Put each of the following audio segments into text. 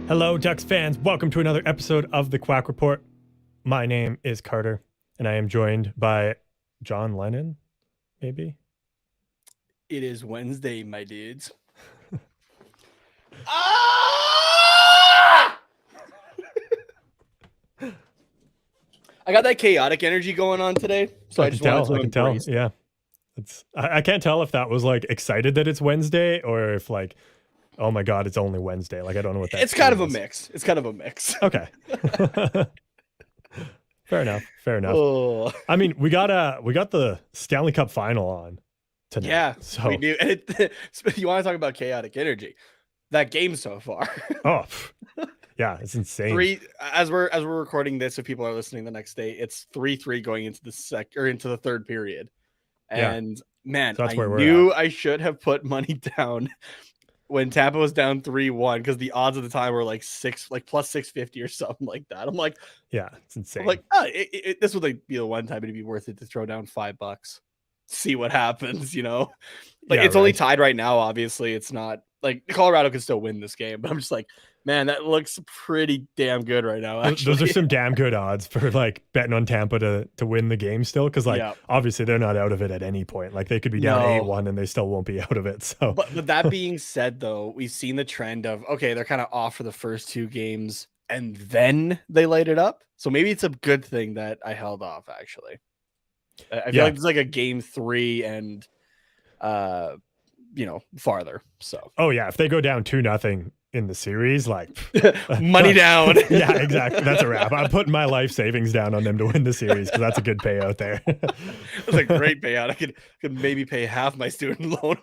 Hello, Ducks fans. Welcome to another episode of the Quack Report. My name is Carter, and I am joined by John Lennon, maybe? It is Wednesday, my dudes. Ah! I got that chaotic energy going on today, so I just wanted to embrace it. Yeah, I can't tell if that was like excited that it's Wednesday or if like, oh my god, it's only Wednesday. Like I don't know what that. It's kind of a mix. It's kind of a mix. Okay. Fair enough. Oh. I mean, we got the Stanley Cup final on tonight. Yeah, so we do. And you want to talk about chaotic energy? That game so far. Oh, yeah, it's insane. As we're recording this, if people are listening the next day, it's 3-3 going into the third period. And man, so I knew I should have put money down when Tampa was down 3-1 because the odds at the time were like plus 650 or something like that. I'm like, yeah, it's insane. I'm like, this would like be the one time it'd be worth it to throw down $5, see what happens, you know? Like it's only tied right now. Obviously, it's not like Colorado can still win this game, but I'm just like, man, that looks pretty damn good right now. Actually. Those are some damn good odds for like betting on Tampa to win the game still, because like obviously they're not out of it at any point. Like they could be down 8-1 and they still won't be out of it. So, but that being said, though, we've seen the trend of they're kind of off for the first two games and then they light it up. So maybe it's a good thing that I held off. Actually, I feel like it's like a game 3 and farther. So if they go down 2-0 in the series, like money down. Yeah, exactly. That's a wrap. I'm putting my life savings down on them to win the series because that's a good payout there. That's a great payout. I could maybe pay half my student loan.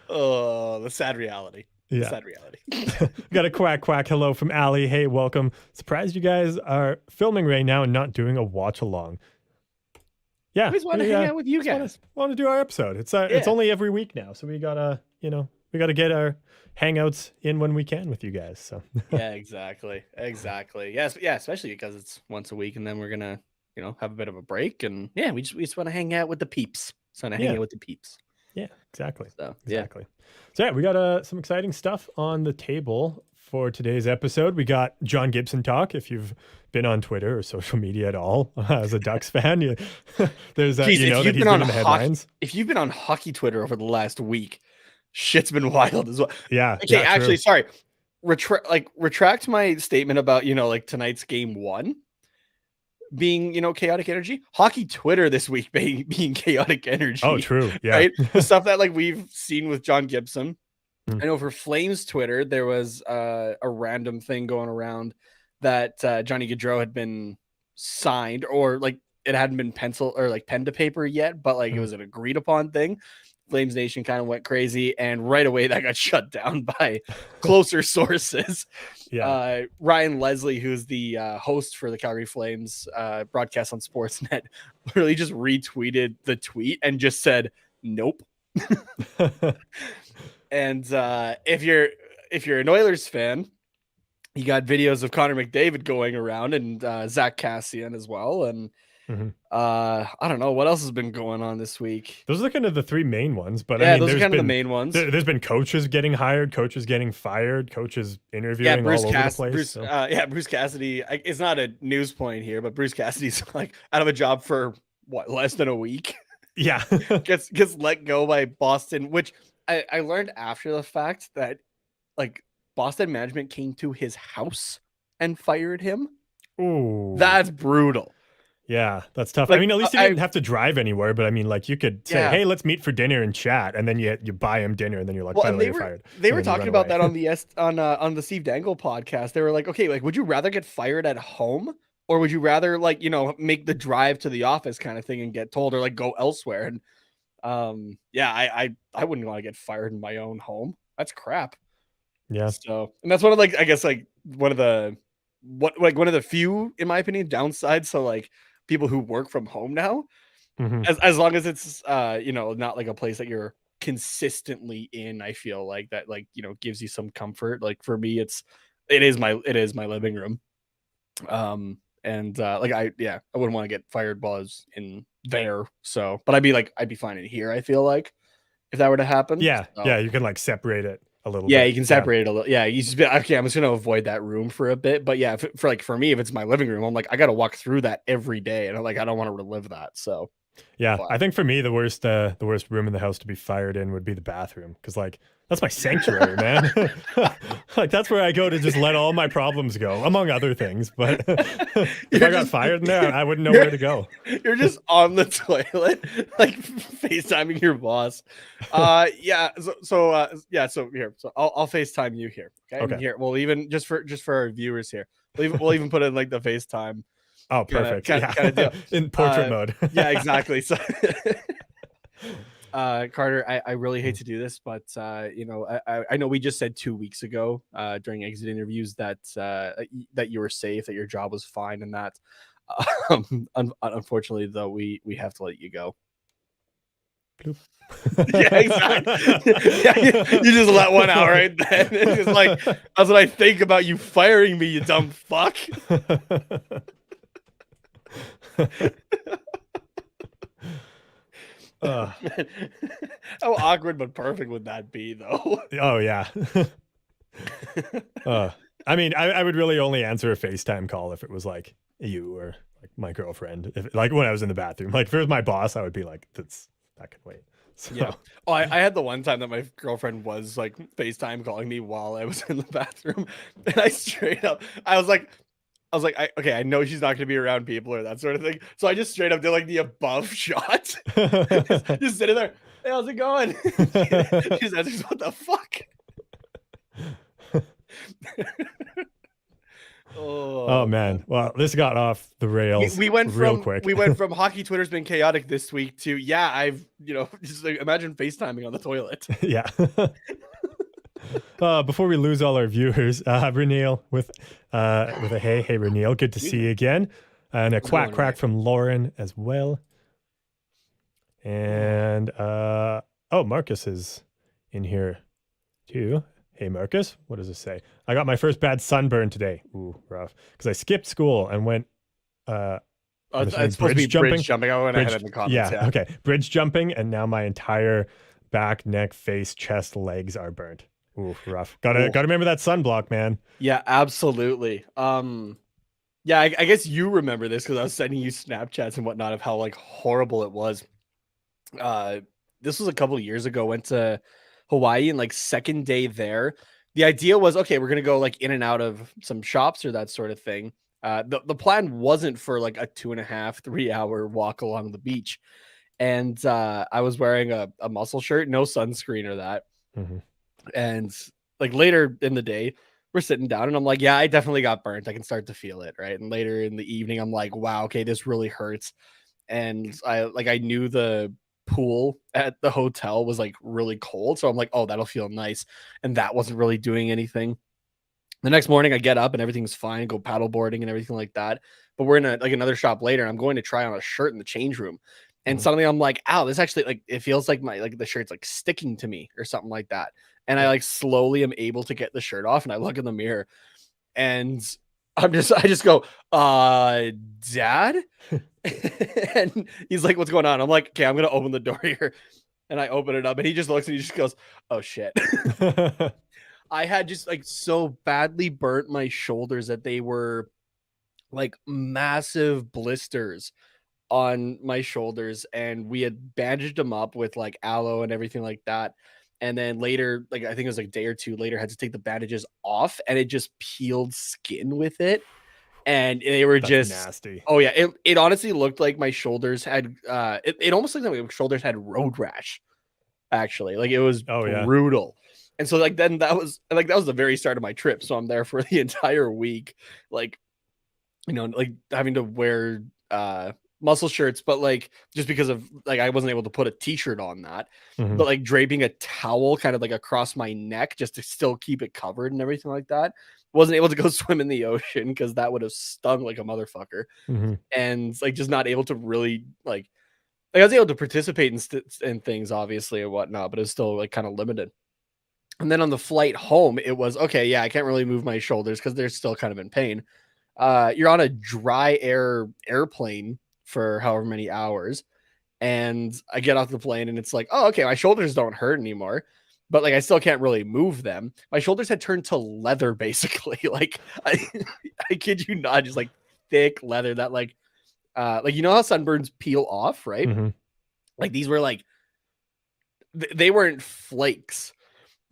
Oh, the sad reality. Yeah. Sad reality. We got a quack hello from Allie. Hey, welcome. Surprised you guys are filming right now and not doing a watch along. Yeah, I just want to hang out with you guys. Want to do our episode. It's only every week now, so we gotta get our hangouts in when we can with you guys. So yeah, exactly. Yes, yeah, especially because it's once a week, and then we're gonna have a bit of a break, and we just want to hang out with the peeps. Yeah, exactly. Exactly. So we got some exciting stuff on the table for today's episode. We got John Gibson talk. If you've been on Twitter or social media at all as a Ducks fan, there's that he's been in the headlines. If you've been on hockey Twitter over the last week, shit's been wild as well. Yeah. Okay, actually, sorry. Retract my statement about tonight's game 1 being chaotic energy. Hockey Twitter this week being chaotic energy. Oh, true. Yeah. Right? The stuff that we've seen with John Gibson. I know for Flames Twitter, there was a random thing going around that Johnny Gaudreau had been signed, or it hadn't been pencil or pen to paper yet, but it was an agreed upon thing. Flames Nation kind of went crazy, and right away that got shut down by closer sources. Yeah. Ryan Leslie, who's the host for the Calgary Flames broadcast on Sportsnet, literally just retweeted the tweet and just said, nope. And if you're an Oilers fan, you got videos of Connor McDavid going around, and Zach Kassian as well. And I don't know what else has been going on this week. Those are kind of the 3 main ones, but those are kind of the main ones. There's been coaches getting hired, coaches getting fired, coaches interviewing all over the place. Bruce Cassidy. It's not a news point here, but Bruce Cassidy's out of a job for less than a week. Yeah, gets let go by Boston, which I learned after the fact that Boston management came to his house and fired him. Ooh, that's brutal. Yeah, that's tough. At least he didn't have to drive anywhere, but you could say, hey, let's meet for dinner and chat, and then you buy him dinner, and then you're like, finally, you're fired. They were talking about that on the Steve Dangle podcast. They were like, okay, would you rather get fired at home, or would you rather make the drive to the office kind of thing and get told, or go elsewhere? And I wouldn't want to get fired in my own home. That's crap. Yeah. So, and that's one of one of the few, in my opinion, downsides. So people who work from home now, as long as it's not a place that you're consistently in, I feel like that gives you some comfort. For me, it is my living room. I wouldn't want to get fired while I was in there. So, but I'd be fine in here, I feel like, if that were to happen. Yeah. So. Yeah. You can separate it a little Yeah, bit. you can separate it a little. Yeah, you just be okay. I'm just gonna avoid that room for a bit. But yeah, for me, if it's my living room, I'm like I got to walk through that every day, and I don't want to relive that. So Yeah, but I think for me the worst room in the house to be fired in would be the bathroom, because like that's my sanctuary, man. Like that's where I go to just let all my problems go, among other things. But if I got fired in there, I wouldn't know where to go. You're just on the toilet, like FaceTiming your boss. Yeah. So here, so I'll FaceTime you here. Okay. And Okay. here, we'll even just for our viewers here, we'll even put in like the FaceTime Oh, kind of perfect. kind, Yeah. kind of deal. In portrait mode. Yeah, exactly. So Carter, I really hate to do this, but I know we just said 2 weeks ago during exit interviews that that you were safe, that your job was fine, and that unfortunately though we have to let you go. Bloop. Yeah, exactly. Yeah, you just let one out right then. It's just like that's what I think about you firing me, you dumb fuck. Uh, How awkward but perfect would that be, though? oh yeah. I mean, I would really only answer a FaceTime call if it was like you or like my girlfriend. If like when I was in the bathroom, like if it was my boss, I would be like, that can wait. So. Yeah. Oh, I had the one time that my girlfriend was like FaceTime calling me while I was in the bathroom, and I straight up, okay, I know she's not going to be around people or that sort of thing, so I just straight up did like the above shot, just sitting there. Hey, how's it going? She's answering, what the fuck? Oh man. Well, this got off the rails. We went real from quick. we went from hockey Twitter's been chaotic this week to I've just like, imagine FaceTiming on the toilet. Yeah. Before we lose all our viewers, Reneel with a hey Reneel, good to see you again, and a quack from Lauren as well. And Marcus is in here too. Hey Marcus, what does it say? I got my first bad sunburn today. Ooh, rough. Because I skipped school and went it's supposed to be bridge jumping. I went ahead in the comments. Yeah, okay. Bridge jumping, and now my entire back, neck, face, chest, legs are burnt. Ooh, rough. Gotta remember that sunblock, man. Yeah, absolutely. Yeah, I guess you remember this because I was sending you Snapchats and whatnot of how like horrible it was. This was a couple of years ago. Went to Hawaii, and like second day there, the idea was, okay, we're gonna go like in and out of some shops or that sort of thing. The plan wasn't for like a 2.5, 3 hour walk along the beach. And I was wearing a muscle shirt, no sunscreen or that. Mm-hmm. And like later in the day, we're sitting down and I'm like, yeah, I definitely got burnt. I can start to feel it. Right. And later in the evening, I'm like, wow, okay, this really hurts. And I knew the pool at the hotel was like really cold. So I'm like, oh, that'll feel nice. And that wasn't really doing anything. The next morning I get up and everything's fine, go paddle boarding and everything like that. But we're in another shop later, and I'm going to try on a shirt in the change room. And suddenly I'm like, ow, this actually like it feels like the shirt's like sticking to me or something like that. And I like slowly am able to get the shirt off, and I look in the mirror and I just go, Dad? And he's like, what's going on? I'm like, okay, I'm gonna open the door here. And I open it up, and he just looks and he just goes, oh shit. I had just like so badly burnt my shoulders that they were like massive blisters on my shoulders, and we had bandaged them up with like aloe and everything like that. And then later, like I think it was like a day or two later, had to take the bandages off, and it just peeled skin with it. And they were just nasty. Oh yeah, it honestly looked like my shoulders had it almost looked like my shoulders had road rash. Actually, like it was brutal. And so like then that was the very start of my trip. So I'm there for the entire week, like like having to wear muscle shirts, but like just because of like I wasn't able to put a t-shirt on that, but like draping a towel kind of like across my neck just to still keep it covered and everything like that. Wasn't able to go swim in the ocean because that would have stung like a motherfucker. And like just not able to really like I was able to participate in things obviously and whatnot, but it was still like kind of limited. And then on the flight home, it was okay. Yeah, I can't really move my shoulders because they're still kind of in pain. You're on a dry airplane for however many hours, and I get off the plane and it's like, oh, okay, my shoulders don't hurt anymore. but like I still can't really move them. My shoulders had turned to leather basically. Like I kid you not, just like thick leather that like you know how sunburns peel off, right? Mm-hmm. Like these were like they weren't flakes.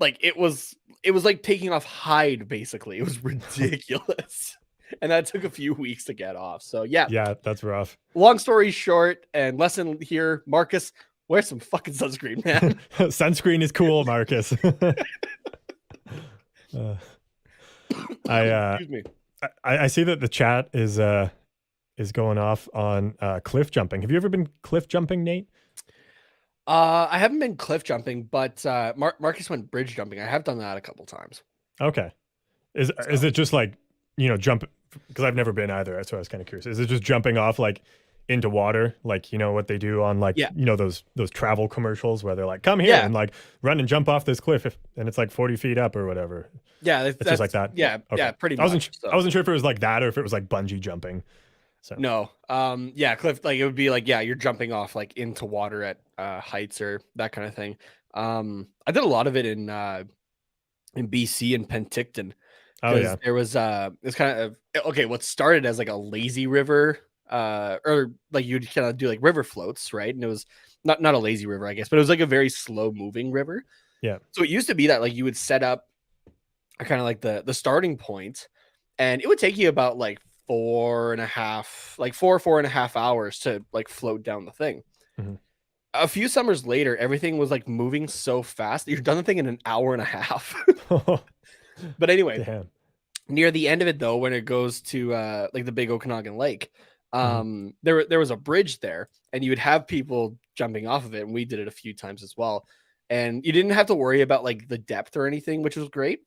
Like it was like taking off hide basically. It was ridiculous. And that took a few weeks to get off. So yeah. Yeah, that's rough. Long story short, and lesson here, Marcus, wear some fucking sunscreen, man. Sunscreen is cool, Marcus. Excuse me. I see that the chat is going off on cliff jumping. Have you ever been cliff jumping, Nate? I haven't been cliff jumping, but Marcus went bridge jumping. I have done that a couple times. Okay. Is it just like, jump? Because I've never been either. That's why I was kind of curious. Is it just jumping off like into water, like what they do on like those travel commercials where they're like, come here and like run and jump off this cliff, and it's like 40 feet up or whatever? Yeah, it's just like that. Yeah, okay. Yeah, pretty much. I wasn't sure if it was like that or if it was like bungee jumping. So no, yeah, cliff, like it would be like, yeah, you're jumping off like into water at heights or that kind of thing. I did a lot of it in BC and Penticton. Oh yeah, there was it's kind of okay. What started as like a lazy river, or like you'd kind of do like river floats, right? And it was not a lazy river, I guess, but it was like a very slow moving river. Yeah. So it used to be that like you would set up kind of like the starting point, and it would take you about like 4.5 hours to like float down the thing. Mm-hmm. A few summers later, everything was like moving so fast that you're done the thing in an hour and a half. But anyway, damn. Near the end of it though, when it goes to like the big Okanagan Lake, there was a bridge there, and you would have people jumping off of it, and we did it a few times as well. And you didn't have to worry about like the depth or anything, which was great.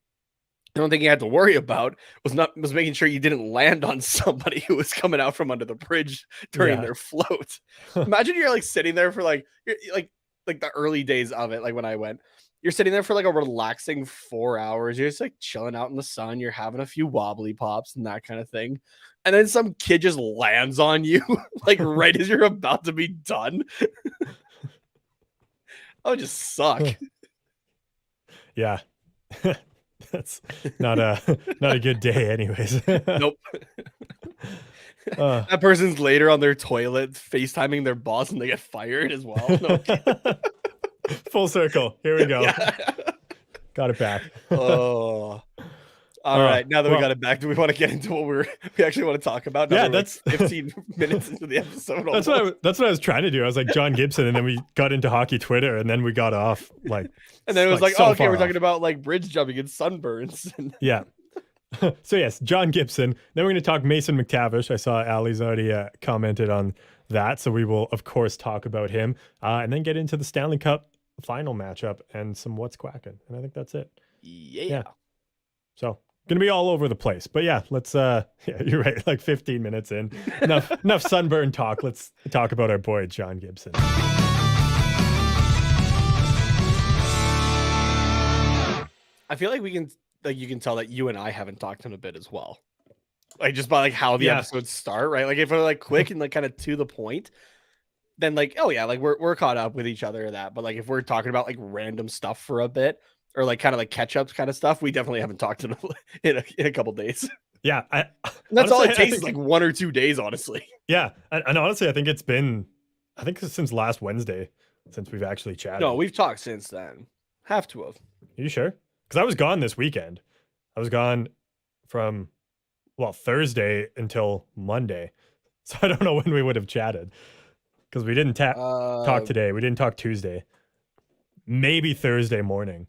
The only thing you had to worry about was making sure you didn't land on somebody who was coming out from under the bridge during their float. Imagine you're like sitting there for like the early days of it, like when I went. You're sitting there for like a relaxing 4 hours. You're just like chilling out in the sun. You're having a few wobbly pops and that kind of thing. And then some kid just lands on you like right as you're about to be done. That would just suck. Yeah. That's not a good day anyways. Nope. That person's later on their toilet FaceTiming their boss and they get fired as well. No. Full circle. Here we go. Yeah. Got it back. Oh. All right. Now that we got it back, do we want to get into what we actually want to talk about? Yeah, that's like 15 minutes into the episode. That's what I was trying to do. I was like John Gibson, and then we got into hockey Twitter, and then we got off like. And then it was like so okay, we're talking about like bridge jumping and sunburns. Yeah. So yes, John Gibson. Then we're going to talk Mason McTavish. I saw Ali's already commented on that, so we will of course talk about him, and then get into the Stanley Cup final matchup and some what's quacking. And I think that's it. Yeah. So gonna be all over the place, but yeah, let's yeah, you're right, like 15 minutes in, enough sunburn talk. Let's talk about our boy John Gibson. I feel like you can tell that you and I haven't talked in a bit as well, like just by like how the episodes start, right? Like if we're like quick and like kind of to the point, then like, oh yeah, like we're caught up with each other or that. But like if we're talking about like random stuff for a bit, or like kind of like catch ups kind of stuff, we definitely haven't talked in a couple days. Yeah, that's honestly, all it takes is like 1 or 2 days, honestly. Yeah, and honestly, I think it's since last Wednesday since we've actually chatted. No, we've talked since then. Have to have. Are you sure? Because I was gone this weekend. I was gone from Thursday until Monday, so I don't know when we would have chatted. Because we didn't talk today. We didn't talk Tuesday. Maybe Thursday morning.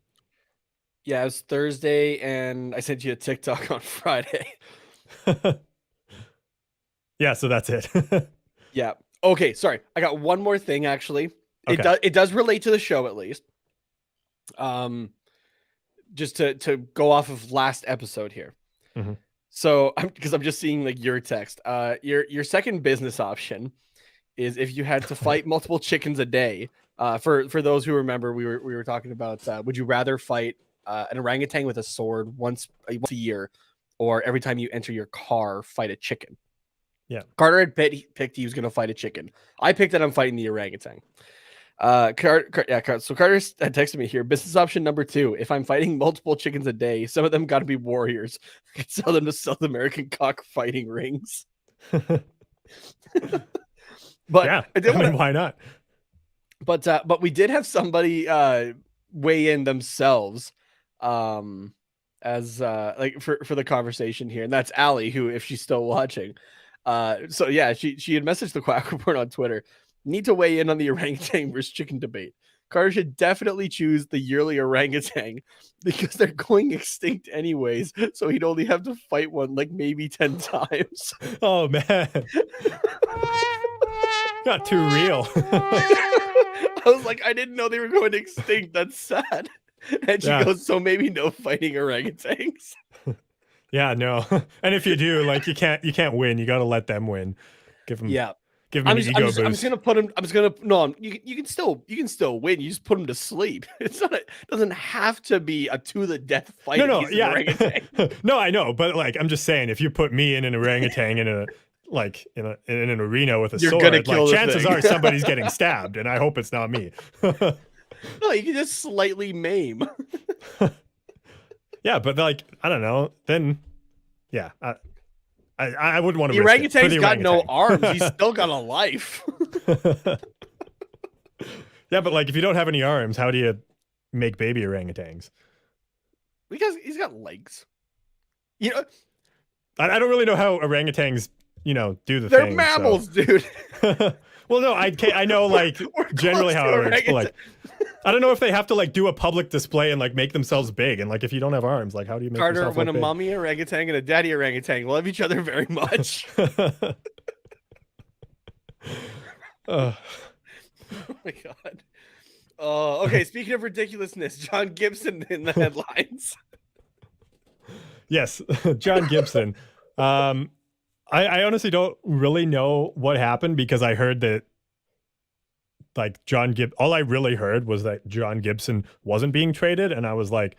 Yeah, it was Thursday, and I sent you a TikTok on Friday. Yeah, so that's it. Yeah. Okay, sorry. I got one more thing, actually. Okay. It does relate to the show, at least. Just to go off of last episode here. Mm-hmm. So, because I'm just seeing like your text. Your second business option is if you had to fight multiple chickens a day. For those who remember, we were talking about would you rather fight an orangutan with a sword once a year, or every time you enter your car fight a chicken? Yeah. Carter had picked he was going to fight a chicken. I picked that I'm fighting the orangutan. So Carter had texted me here. Business option number 2: if I'm fighting multiple chickens a day, some of them got to be warriors. I could sell them to South American cockfighting rings. But yeah, I mean, why not? But we did have somebody weigh in themselves, as like for the conversation here, and that's Allie, who, if she's still watching, so yeah, she had messaged the Quack Report on Twitter. Need to weigh in on the orangutan versus chicken debate. Carter should definitely choose the yearly orangutan because they're going extinct anyways, so he'd only have to fight one like maybe 10 times. Oh man. Got too real. I was like, I didn't know they were going extinct. That's sad. And she goes, so maybe no fighting orangutans. Yeah, no. And if you do, like, you can't win. You got to let them win. Give them. Yeah. Give them an ego boost. I'm just gonna put him. You can still win. You just put him to sleep. It's not. It doesn't have to be a to the death fight. No, yeah. No, I know, but like, I'm just saying, if you put me in an orangutan in an arena with a sword, like, chances are somebody's getting stabbed, and I hope it's not me. No, you can just slightly maim. Yeah, but like, I don't know. Then, yeah, I wouldn't want to. The orangutan's got no arms. He's still got a life. Yeah, but like, if you don't have any arms, how do you make baby orangutans? Because he's got legs. You know, I don't really know how orangutans, do the thing. They're mammals, dude. Well, no, I know, like, generally how it works, but like, I don't know if they have to like do a public display and like make themselves big. And like, if you don't have arms, like, how do you make Carter, yourself when a big? mommy orangutan and a daddy orangutan love each other very much. Oh my god. Okay, speaking of ridiculousness, John Gibson in the headlines. Yes, John Gibson. I honestly don't really know what happened, because I heard that, like, all I really heard was that John Gibson wasn't being traded, and I was like,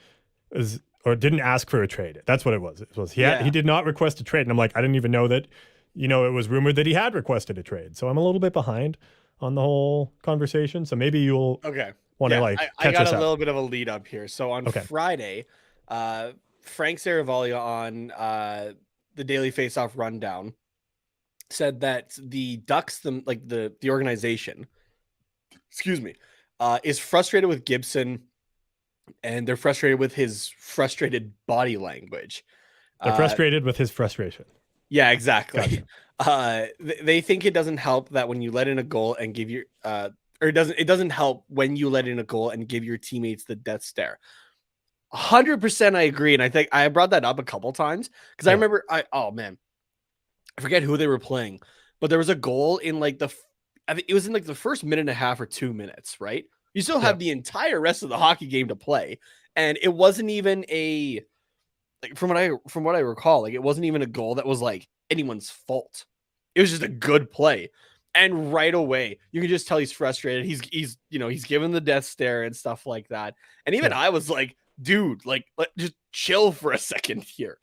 or didn't ask for a trade. That's what it was. He did not request a trade, and I'm like, I didn't even know that. It was rumored that he had requested a trade, so I'm a little bit behind on the whole conversation. So maybe you'll want to catch I got us a up. little bit of a lead up here. So on Friday, Frank Saravalli on the Daily Faceoff Rundown said that the Ducks, the organization, is frustrated with Gibson, and they're frustrated with his frustrated body language. They're frustrated with his frustration. Yeah, exactly. Gotcha. They think it doesn't help that when you let in a goal and give your it doesn't help when you let in a goal and give your teammates the death stare. 100% I agree, and I think I brought that up a couple times because I remember I forget who they were playing, but there was a goal in like I think it was in like the first minute and a half or 2 minutes, right? You still have the entire rest of the hockey game to play, and it wasn't even from what I recall, like, it wasn't even a goal that was like anyone's fault. It was just a good play. And right away, you can just tell he's frustrated. He's given the death stare and stuff like that. And even I was like, dude, like, just chill for a second here.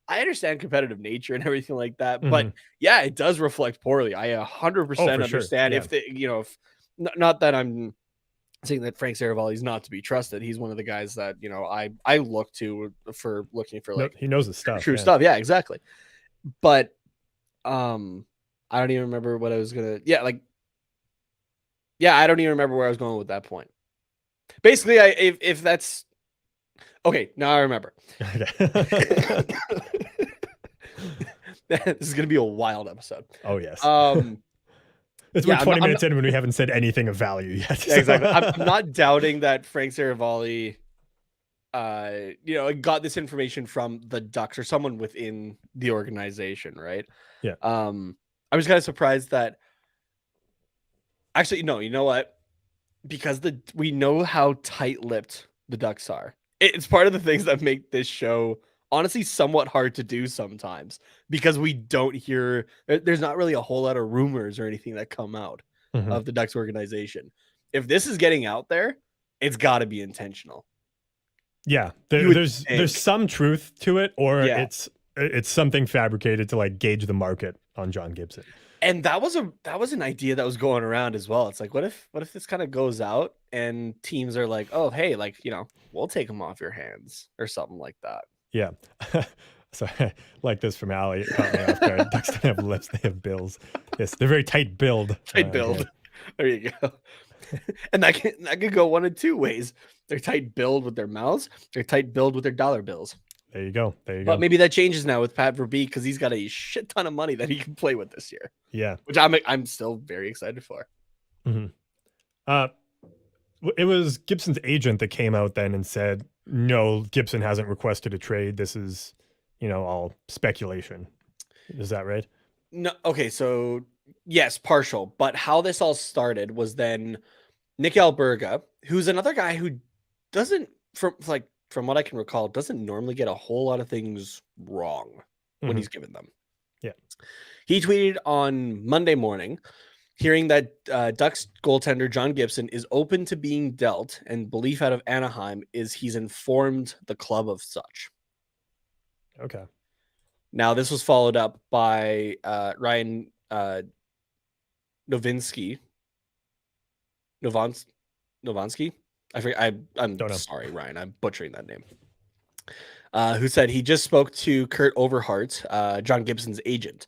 I understand competitive nature and everything like that, but yeah, it does reflect poorly. I 100% understand if if not that I'm saying that Frank Saravalli is not to be trusted. He's one of the guys that I look to for looking for, like, he knows the stuff, true stuff. Yeah, exactly. But I don't even remember what I was gonna. I don't even remember where I was going with that point. Basically, if that's okay, now I remember. This is gonna be a wild episode. Oh yes. It's been 20 minutes in when we haven't said anything of value yet. Yeah, exactly. I'm not doubting that Frank Saravalli, got this information from the Ducks or someone within the organization, right? Yeah. I was kind of surprised that. Actually, no. You know what? Because we know how tight-lipped the Ducks are. It's part of the things that make this show honestly somewhat hard to do sometimes, because we don't hear. There's not really a whole lot of rumors or anything that come out of the Ducks organization. If this is getting out there, it's got to be intentional. Yeah, there's some truth to it, or it's something fabricated to like gauge the market on John Gibson. And that was an idea that was going around as well. It's like, what if this kind of goes out and teams are like, oh, hey, like, we'll take them off your hands or something like that. Yeah. So like this from Allie caught me off guard. Ducks don't have lips, they have bills. Yes, they're very tight build. Tight build. There you go. And that could go one of two ways. They're tight build with their mouths. They're tight build with their dollar bills. There you go. There you But go. maybe that changes now with Pat Verbeek because he's got a shit ton of money that he can play with this year. Yeah. Which I'm still very excited for. It was Gibson's agent that came out then and said, no, Gibson hasn't requested a trade. This is, all speculation. Is that right? No. Okay. So yes, partial. But how this all started was then Nick Alberga, who's another guy who doesn't, from what I can recall, doesn't normally get a whole lot of things wrong when he's given them. Yeah. He tweeted on Monday morning, hearing that Ducks goaltender John Gibson is open to being dealt, and belief out of Anaheim is he's informed the club of such. Okay. Now, this was followed up by Ryan Novansky. I'm sorry, Ryan. I'm butchering that name. Who said he just spoke to Kurt Overhart, John Gibson's agent.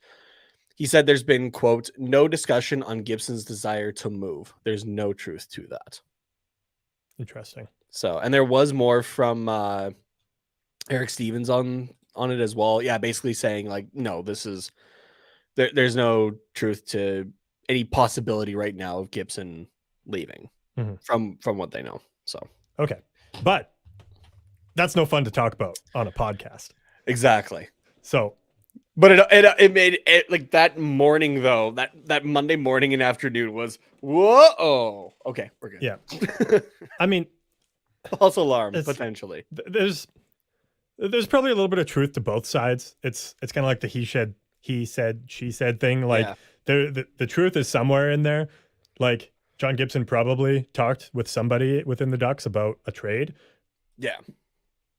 He said there's been, quote, no discussion on Gibson's desire to move. There's no truth to that. Interesting. So, and there was more from Eric Stevens on it as well. Yeah, basically saying like, no, there's no truth to any possibility right now of Gibson leaving from what they know. So, okay. But that's no fun to talk about on a podcast. Exactly. So, but it made it like that morning though, that Monday morning and afternoon was whoa. Okay, we're good. Yeah. I mean, false alarm potentially. There's probably a little bit of truth to both sides. It's kind of like the he said, she said thing. Like the truth is somewhere in there. Like John Gibson probably talked with somebody within the Ducks about a trade. Yeah.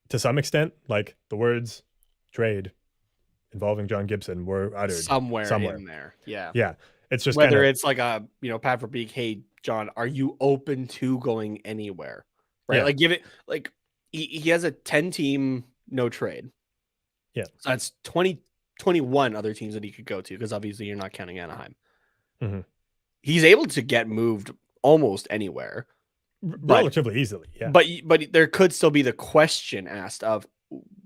To some extent, like the words trade involving John Gibson were uttered somewhere in there. Yeah. Yeah. It's just whether it's like a, Pat Verbeek, hey, John, are you open to going anywhere? Right. Yeah. Like give it like he has a 10-team no trade. Yeah. So that's 21 other teams that he could go to because obviously you're not counting Anaheim. He's able to get moved almost anywhere. Relatively easily. Yeah. But there could still be the question asked of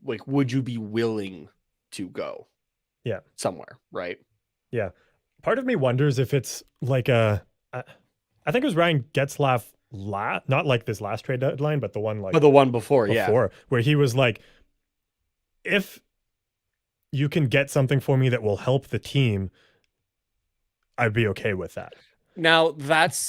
like, would you be willing to go somewhere, right? Yeah. Part of me wonders if it's like I think it was Ryan Getzlaf not like this last trade deadline, but the one the one before, where he was like, if you can get something for me that will help the team, I'd be okay with that. Now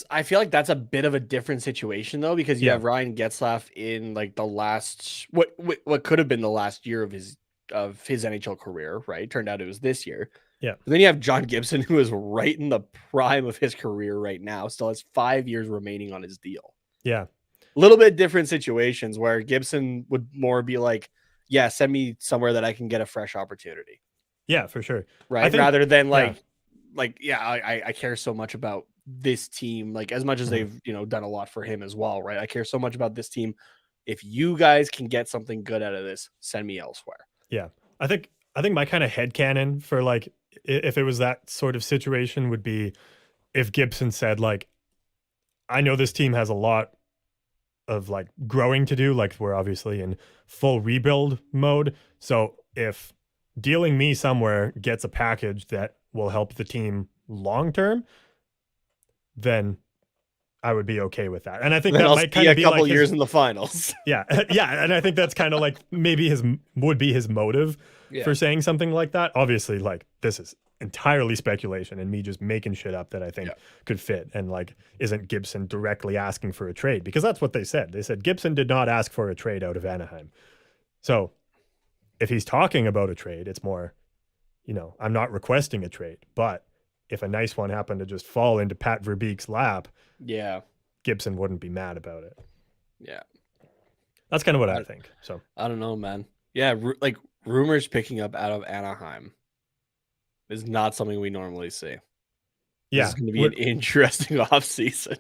I feel like that's a bit of a different situation though, because you have Ryan Getzlaf in like the last, what could have been the last year of his NHL career, right? Turned out it was this year. Yeah. But then you have John Gibson, who is right in the prime of his career right now, still has 5 years remaining on his deal. Yeah. A little bit different situations where Gibson would more be like, yeah, send me somewhere that I can get a fresh opportunity. Yeah, for sure. Right. Rather than I care so much about this team, like as much as they've, done a lot for him as well. Right. I care so much about this team. If you guys can get something good out of this, send me elsewhere. Yeah. I think my kind of headcanon for like, if it was that sort of situation would be if Gibson said like, I know this team has a lot of like growing to do. Like we're obviously in full rebuild mode. So if dealing me somewhere gets a package that will help the team long-term, then I would be okay with that. And I think that might kind of be a couple years in the finals. Yeah. Yeah. And I think that's kind of like maybe his motive for saying something like that. Obviously, like this is entirely speculation and me just making shit up that I think could fit. And like, isn't Gibson directly asking for a trade? Because that's what they said. They said Gibson did not ask for a trade out of Anaheim. So if he's talking about a trade, it's more, I'm not requesting a trade, but if a nice one happened to just fall into Pat Verbeek's lap, Gibson wouldn't be mad about it. Yeah. That's kind of what I think. So I don't know, man. Yeah. Like rumors picking up out of Anaheim is not something we normally see. This is going to be an interesting offseason.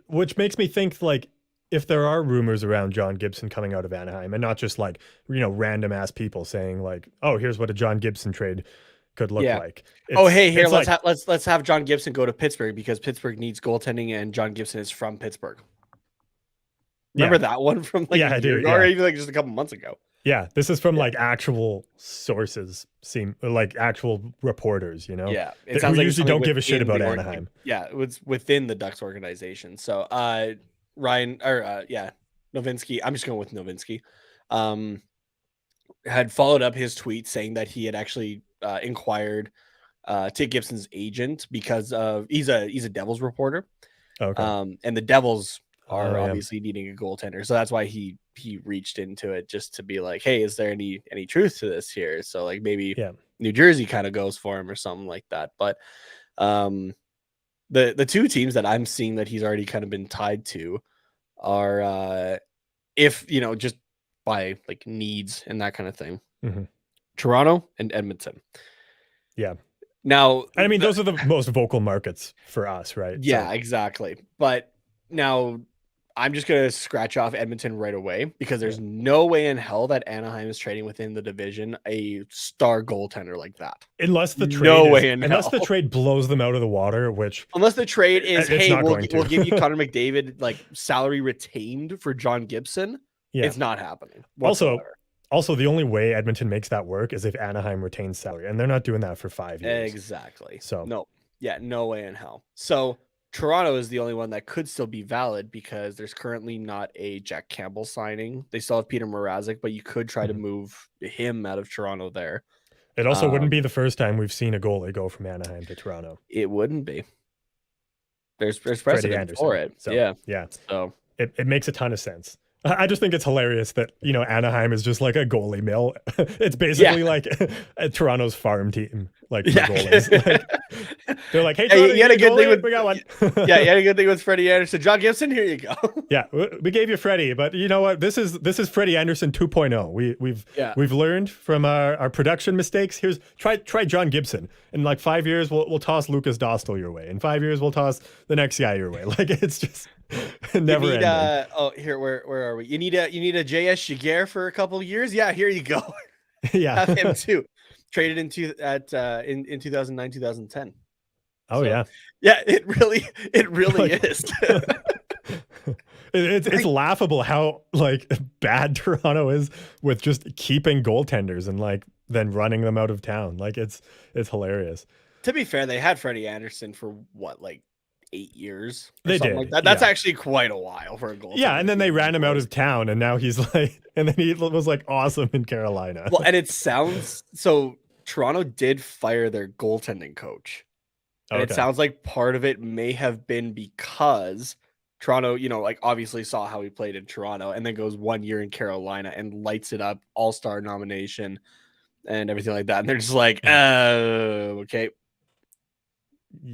Which makes me think, like, if there are rumors around John Gibson coming out of Anaheim, and not just like, random ass people saying like, oh, here's what a John Gibson trade could look like. Here, let's have John Gibson go to Pittsburgh because Pittsburgh needs goaltending and John Gibson is from Pittsburgh. Remember that one from like a year ago, or even like just a couple months ago? Yeah, this is from like actual sources, like actual reporters, Yeah, it sounds like usually don't give a shit about Anaheim. Yeah, it was within the Ducks organization. So Ryan or Nowitzki, I'm just going with Nowitzki, had followed up his tweet saying that he had actually inquired to Gibson's agent because of he's a Devils reporter. Okay. And the Devils are obviously needing a goaltender. So that's why he reached into it just to be like, hey, is there any truth to this here? So like maybe New Jersey kind of goes for him or something like that. But the two teams that I'm seeing that he's already kind of been tied to are if just by like needs and that kind of thing. Toronto and Edmonton. Yeah. Now, I mean, those are the most vocal markets for us, right? Yeah, exactly. But now I'm just going to scratch off Edmonton right away because there's no way in hell that Anaheim is trading within the division a star goaltender like that. Unless the trade the trade blows them out of the water, unless the trade is, hey, we'll give you Connor McDavid like salary retained for John Gibson. Yeah. It's not happening whatsoever. Also, the only way Edmonton makes that work is if Anaheim retains salary, and they're not doing that for 5 years. Exactly. So no way in hell. So Toronto is the only one that could still be valid because there's currently not a Jack Campbell signing. They still have Peter Mrazek, but you could try to move him out of Toronto there. It also wouldn't be the first time we've seen a goalie go from Anaheim to Toronto. It wouldn't be. There's precedent for it. So, yeah. So it makes a ton of sense. I just think it's hilarious that, Anaheim is just like a goalie mill. It's basically like Toronto's farm team, like for goalies. Like, they're like, hey, Toronto, you had a good thing with, we got one. You had a good thing with Freddie Anderson. John Gibson, here you go. Yeah, we gave you Freddie, but you know what? This is Freddie Anderson 2.0. We've learned from our production mistakes. Here's try John Gibson. In like 5 years, we'll toss Lucas Dostal your way. In 5 years, we'll toss the next guy your way. Like it's just never ending. Here, where are we? You need a JS Giguere for a couple of years? Yeah, here you go. Yeah. Have him too. Traded in 2009, 2010. Oh, so, yeah, it really like, is. It's laughable how like bad Toronto is with just keeping goaltenders and like then running them out of town. Like it's hilarious. To be fair, they had Freddie Anderson for what, like 8 years. They did. Like that. That's actually quite a while for a goal. Yeah, and then they ran him out of town, and now he's like, and then he was like awesome in Carolina. Well, and it sounds so. Toronto did fire their goaltending coach, and it sounds like part of it may have been because Toronto, like obviously saw how he played in Toronto, and then goes 1 year in Carolina and lights it up, All-Star nomination, and everything like that. And they're just like, okay,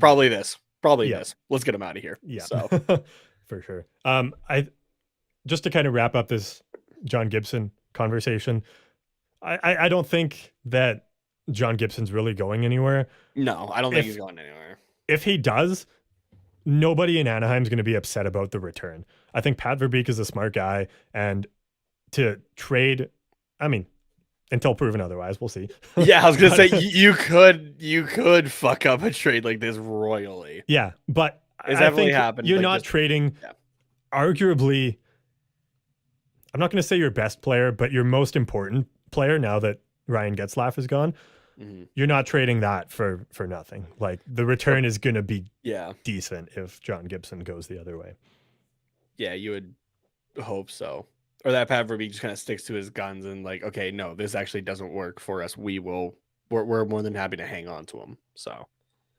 probably this. Let's get him out of here. Yeah, so for sure. I just to kind of wrap up this John Gibson conversation. I don't think that John Gibson's really going anywhere. No, I don't think he's going anywhere. If he does, nobody in Anaheim is going to be upset about the return. I think Pat Verbeek is a smart guy, and to trade, I mean, until proven otherwise, we'll see. Yeah, I was gonna say you could fuck up a trade like this royally. Yeah, but it's definitely happened. You're not trading. Arguably, I'm not going to say your best player, but your most important player now that Ryan Getzlaf is gone. Mm-hmm. You're not trading that for nothing. Like the return is going to be decent if John Gibson goes the other way. Yeah, you would hope so. Or that Pat Verbeek just kind of sticks to his guns and like, okay, no, this actually doesn't work for us. We're more than happy to hang on to him. So,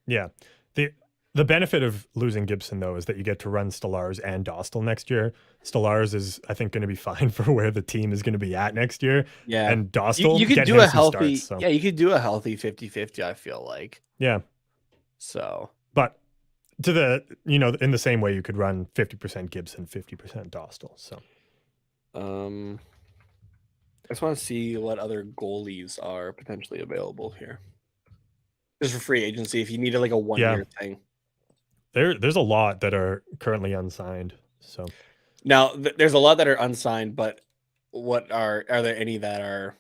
yeah, the benefit of losing Gibson though is that you get to run Stolarz and Dostal next year. Stolarz is, I think, going to be fine for where the team is going to be at next year. Yeah, and Dostal, you could do a healthy, starts, so. You could do a healthy 50-50. I feel like, So, but to the in the same way you could run 50% Gibson, 50% Dostal. So. I just want to see what other goalies are potentially available here. just for free agency if you needed like a 1-year thing. There's a lot that are currently unsigned. So now there's a lot that are unsigned, but what are there any that are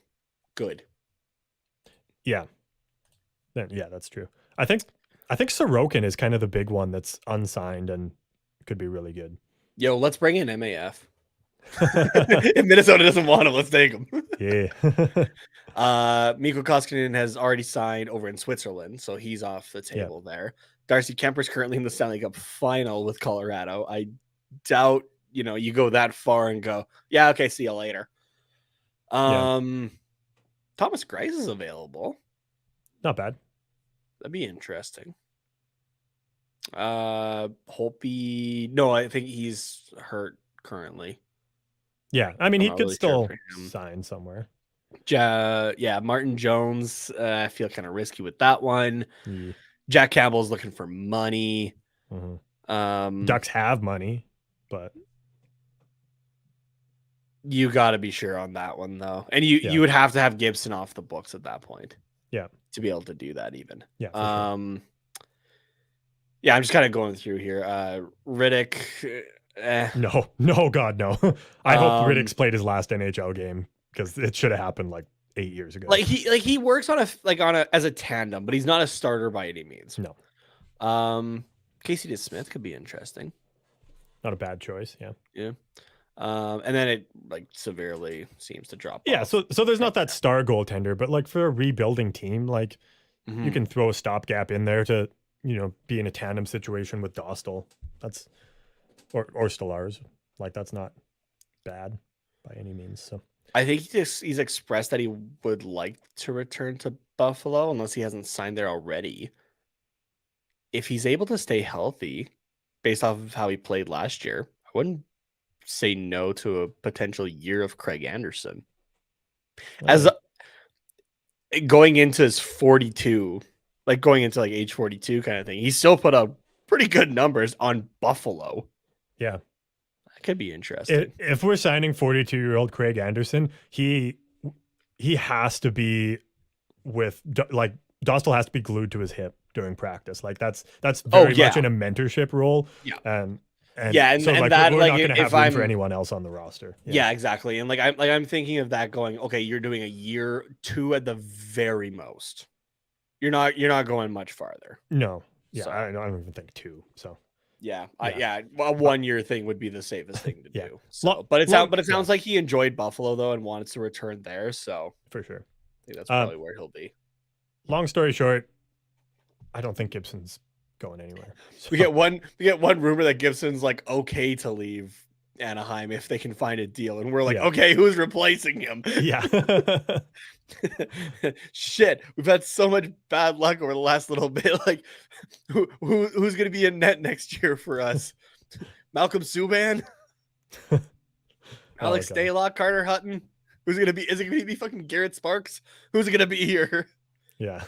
good? Yeah, that's true. I think Sorokin is kind of the big one that's unsigned and could be really good. Yo, let's bring in MAF. If Minnesota doesn't want him, let's take him. Yeah. Mikko Koskinen has already signed over in Switzerland, so he's off the table there. Darcy Kemper's currently in the Stanley Cup final with Colorado. I doubt, you go that far and go, yeah, okay, see you later. Thomas Greiss is available. Not bad. That'd be interesting. Holtby, no, I think he's hurt currently. Yeah, I mean, he could still sign somewhere. Yeah, Martin Jones, I feel kind of risky with that one. Yeah. Jack Campbell's looking for money. Mm-hmm. Ducks have money, but you got to be sure on that one, though. And you would have to have Gibson off the books at that point. Yeah. To be able to do that even. Yeah. Sure. Yeah, I'm just kind of going through here. Riddick. No, God, no. I hope Riddick's played his last NHL game because it should have happened like 8 years ago. He works on as a tandem, but he's not a starter by any means. No. Casey DeSmith could be interesting. Not a bad choice. Yeah. Yeah. And then it severely seems to drop. Yeah. Off. So there's not that star goaltender, but for a rebuilding team, you can throw a stopgap in there to be in a tandem situation with Dostal. That's or Stellars. That's not bad by any means. So I think he's expressed that he would like to return to Buffalo unless he hasn't signed there already. If he's able to stay healthy based off of how he played last year, I wouldn't say no to a potential year of Craig Anderson. As going into his 42, going into age 42 kind of thing, he still put up pretty good numbers on Buffalo. Yeah. That could be interesting. If we're signing 42-year-old Craig Anderson, he has to be with Dostal has to be glued to his hip during practice. That's very much in a mentorship role. Yeah. And so we're not going to have room for anyone else on the roster. Yeah, exactly. And I'm thinking of that going, okay, you're doing a year, 2 at the very most. You're not going much farther. No. Yeah, so, I don't even think 2. So yeah, a 1-year thing would be the safest thing to do. So, but it sounds like he enjoyed Buffalo though and wants to return there. So for sure, I think that's probably where he'll be. Long story short, I don't think Gibson's going anywhere. So. We get one rumor that Gibson's okay to leave Anaheim if they can find a deal, and we're okay, who's replacing him? Yeah. Shit, we've had so much bad luck over the last little bit. Who's gonna be in net next year for us? Malcolm Subban, Alex Stalock, Carter Hutton. Who's gonna be? Is it gonna be fucking Garrett Sparks? Who's gonna be here? Yeah.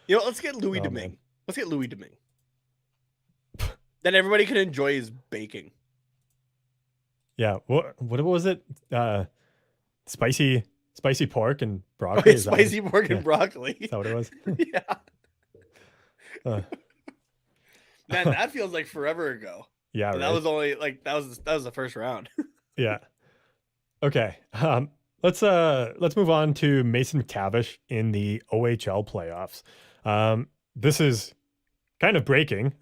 Let's get Louis Domingue. Man. Let's get Louis Domingue. Then everybody can enjoy his baking. Yeah. What was it? Spicy pork and broccoli. Spicy pork and broccoli. Is that what it was? Yeah. Man, that feels like forever ago. Yeah. Right? That was only that was the first round. Yeah. Okay. Let's move on to Mason McTavish in the OHL playoffs. This is kind of breaking.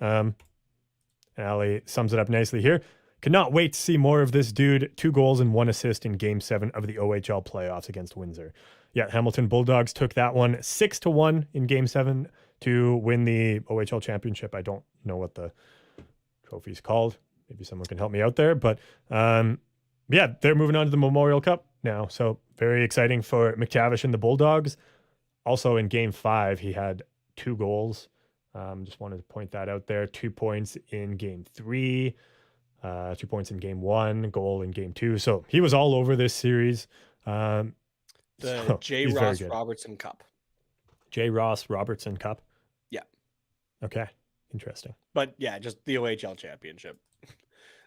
Ali sums it up nicely here. Cannot wait to see more of this dude. 2 goals and 1 assist in Game 7 of the OHL playoffs against Windsor. Yeah, Hamilton Bulldogs took that one 6-1 in Game 7 to win the OHL championship. I don't know what the trophy's called. Maybe someone can help me out there. But yeah, they're moving on to the Memorial Cup now. So very exciting for McTavish and the Bulldogs. Also in Game 5, he had 2 goals. Just wanted to point that out there. 2 points in Game 3. 2 points in Game 1, goal in Game 2. So he was all over this series. The J. Ross Robertson Cup. J. Ross Robertson Cup? Yeah. Okay. Interesting. But yeah, just the OHL championship.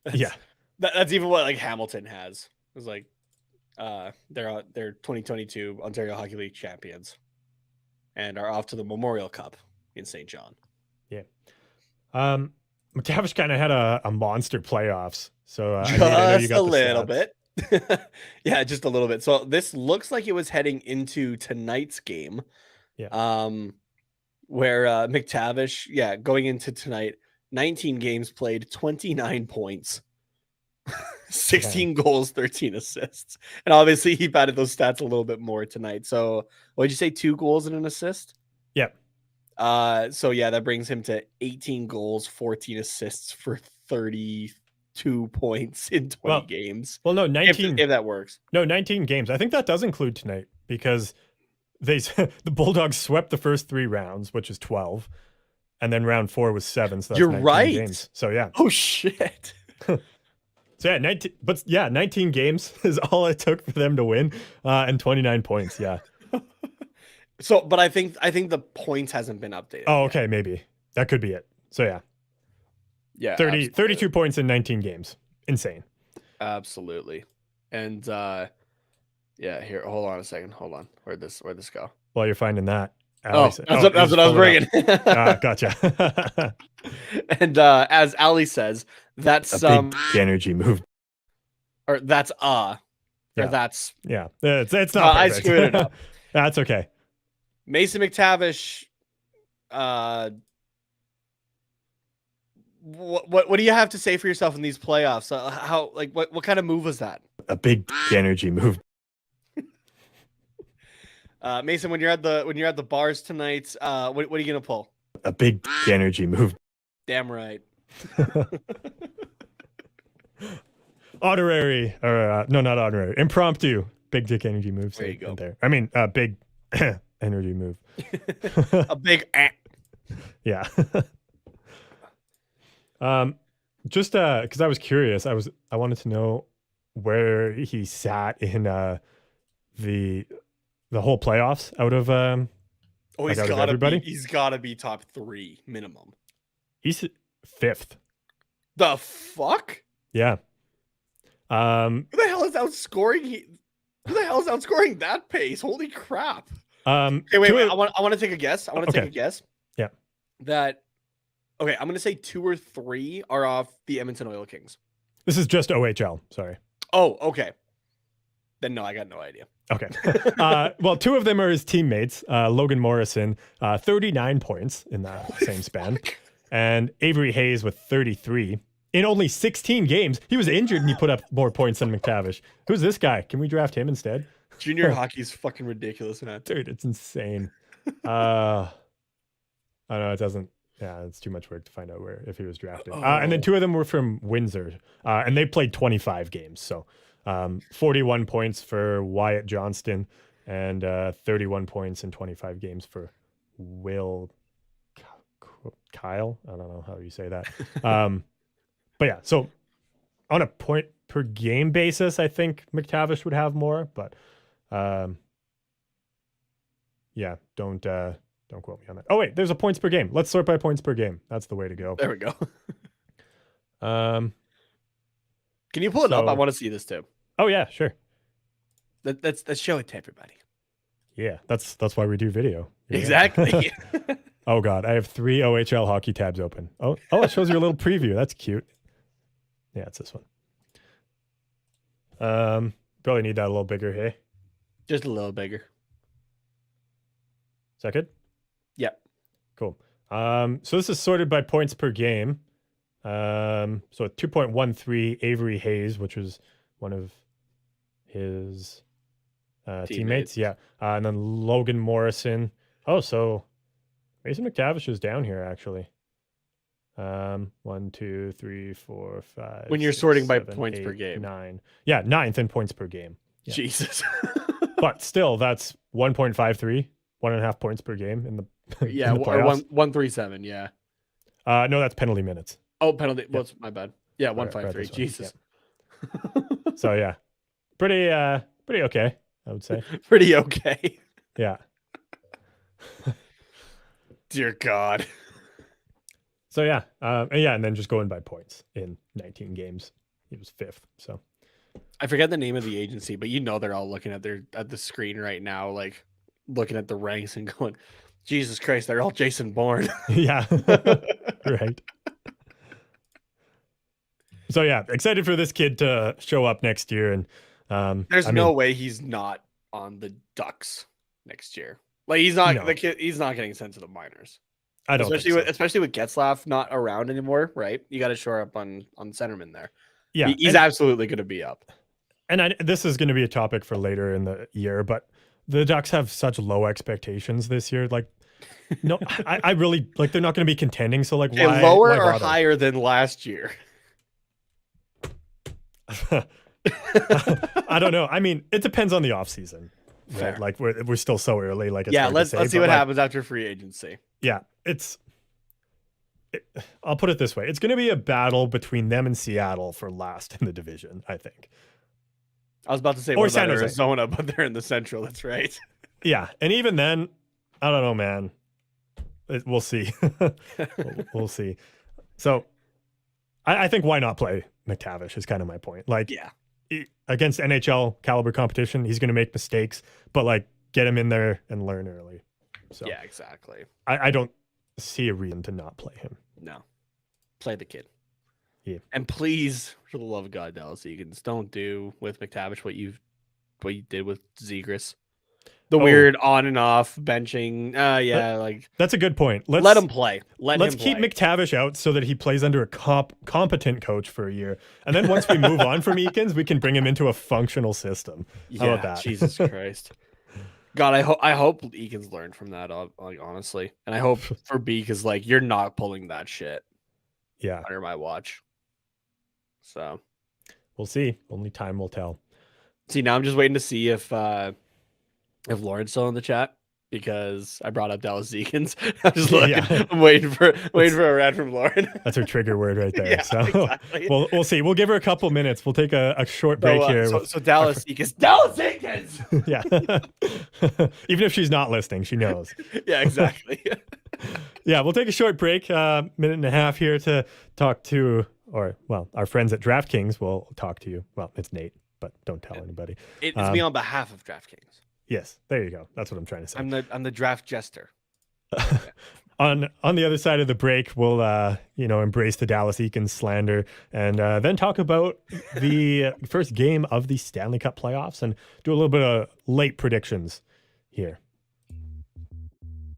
That's even what Hamilton has. It's they're 2022 Ontario Hockey League champions and are off to the Memorial Cup in St. John. Yeah. McTavish kind of had a monster playoffs. So just I know you got a little stats. bit. Yeah, just a little bit. So this looks like it was heading into tonight's game. Yeah. Where McTavish, going into tonight, 19 games played, 29 points, 16 goals, 13 assists. And obviously he batted those stats a little bit more tonight. So what did you say, 2 goals and an assist? Yep. So that brings him to 18 goals, 14 assists for 32 points in 20 games. Well, no, 19 if that works. No, 19 games. I think that does include tonight because the Bulldogs swept the first 3 rounds, which is 12. And then round 4 was 7, so that's You're 19 right. games. So yeah. Oh shit. So 19 games is all it took for them to win, and 29 points. Yeah. So, but I think the points hasn't been updated. Oh, okay, yet. Maybe that could be it. So yeah, 32 points in 19 games. Insane. Absolutely. And here, hold on a second. Hold on. Where'd this go? While you're finding that. That's what I was bringing. Gotcha. And as Ali says, that's a big energy move. Or that's or that's it's not. I screwed it up. That's okay. Mason McTavish. What do you have to say for yourself in these playoffs? What kind of move was that? A big energy move. Mason, when you're at the bars tonight, what are you gonna pull? A big energy move. Damn right. Honorary, or no, not honorary. Impromptu. Big dick energy move. There you go. There. I mean, big energy move. A big. Yeah. Just because I was curious, I wanted to know where he sat in the whole playoffs out of he's gotta be top 3 minimum. He's 5th. The fuck? Yeah. Who the hell is outscoring? Who the hell is outscoring that pace? Holy crap! Okay, wait. I want to take a guess. Take a guess. Yeah. Okay, I'm gonna say 2 or 3 are off the Edmonton Oil Kings. This is just OHL. Sorry. Oh, okay. Then no, I got no idea. Okay. Well, 2 of them are his teammates. Logan Morrison, 39 points in that same span. And Avery Hayes with 33 in only 16 games. He was injured and he put up more points than McTavish. Who's this guy? Can we draft him instead? Junior hockey is fucking ridiculous, man. Dude, it's insane. I don't know. It doesn't. Yeah, it's too much work to find out if he was drafted. And then 2 of them were from Windsor, and they played 25 games. So 41 points for Wyatt Johnston and 31 points in 25 games for Will Kyle. I don't know how you say that. But yeah, so on a point per game basis, I think McTavish would have more. But yeah, don't quote me on that. Oh wait, there's a points per game. Let's sort by points per game. That's the way to go. There we go. Can you pull it up? I want to see this too. Oh yeah, sure. Let's show it to everybody. Yeah, that's why we do video. Yeah. Exactly. Oh god, I have 3 OHL hockey tabs open. Oh, it shows you a little preview. That's cute. Yeah, it's this one. Probably need that a little bigger, hey? Just a little bigger. Is that good? Yep. Cool. So this is sorted by points per game. So 2.13 Avery Hayes, which was one of his teammates. Yeah. And then Logan Morrison. Oh, so Mason McTavish is down here actually. 1, 2, 3, 4, 5. When you're 6, sorting by 7, points 8, per game. 9. Yeah, 9th in points per game. Yeah. Jesus. But still, that's 1.53, 1.5 points per game in the yeah, in the or 137. Yeah. No, that's penalty minutes. Oh, penalty. What's my bad? Yeah, 153. Jesus. Yeah. So yeah, pretty okay, I would say. Pretty okay. Yeah. Dear God. So yeah, and then just going by points in 19 games, he was 5th. So I forget the name of the agency, but they're all looking at the screen right now, like looking at the ranks and going, Jesus Christ, they're all Jason Bourne. Yeah. Right. So yeah, excited for this kid to show up next year. And there's no way he's not on the Ducks next year. Like he's not the kid. He's not getting sent to the minors. I don't especially with Getzlaf not around anymore, right? You got to shore up on centerman there. Yeah, he's absolutely going to be up. And this is going to be a topic for later in the year, but the Ducks have such low expectations this year. Like, no, I really like they're not going to be contending. So like, why lower why or higher than last year? I don't know. I mean, it depends on the offseason. Right? Like we're still so early. Like let's see what happens after free agency. Yeah, I'll put it this way: it's going to be a battle between them and Seattle for last in the division. I think. I was about to say or San Jose. Arizona, but they're in the Central. That's right. Yeah, and even then, I don't know, man. We'll see. we'll see. So, I think why not play McTavish is kind of my point. Like, against NHL caliber competition, he's going to make mistakes, but like get him in there and learn early. So yeah, exactly. I don't see a reason to not play him. No, play the kid. Yeah, and please, for the love of God, Dallas Eakins, don't do with McTavish what you did with Zegras. The weird on and off benching. Like that's a good point. Let him play. Let's keep McTavish out so that he plays under a competent coach for a year, and then once we move on from Eakins, we can bring him into a functional system. How about that? Jesus Christ. God, I hope Eakins learned from that. Like honestly, and I hope for B because like you're not pulling that shit. Yeah, under my watch. So we'll see. Only time will tell. See, now I'm just waiting to see if Lauren's still in the chat because I brought up Dallas Eakins. I'm just looking. Yeah. I'm waiting for a rant from Lauren. That's her trigger word right there. Yeah, so exactly. we'll see. We'll give her a couple minutes. We'll take a short break here. So Dallas Eakins. Dallas Eakins. Yeah. Even if she's not listening, she knows. Yeah, exactly. Yeah, we'll take a short break, minute and a half here to talk to, our friends at DraftKings will talk to you. Well, it's Nate, but don't tell anybody. It's me on behalf of DraftKings. Yes, there you go. That's what I'm trying to say. I'm the draft jester. On the other side of the break, we'll embrace the Dallas Eakins slander and then talk about the first game of the Stanley Cup playoffs and do a little bit of late predictions here.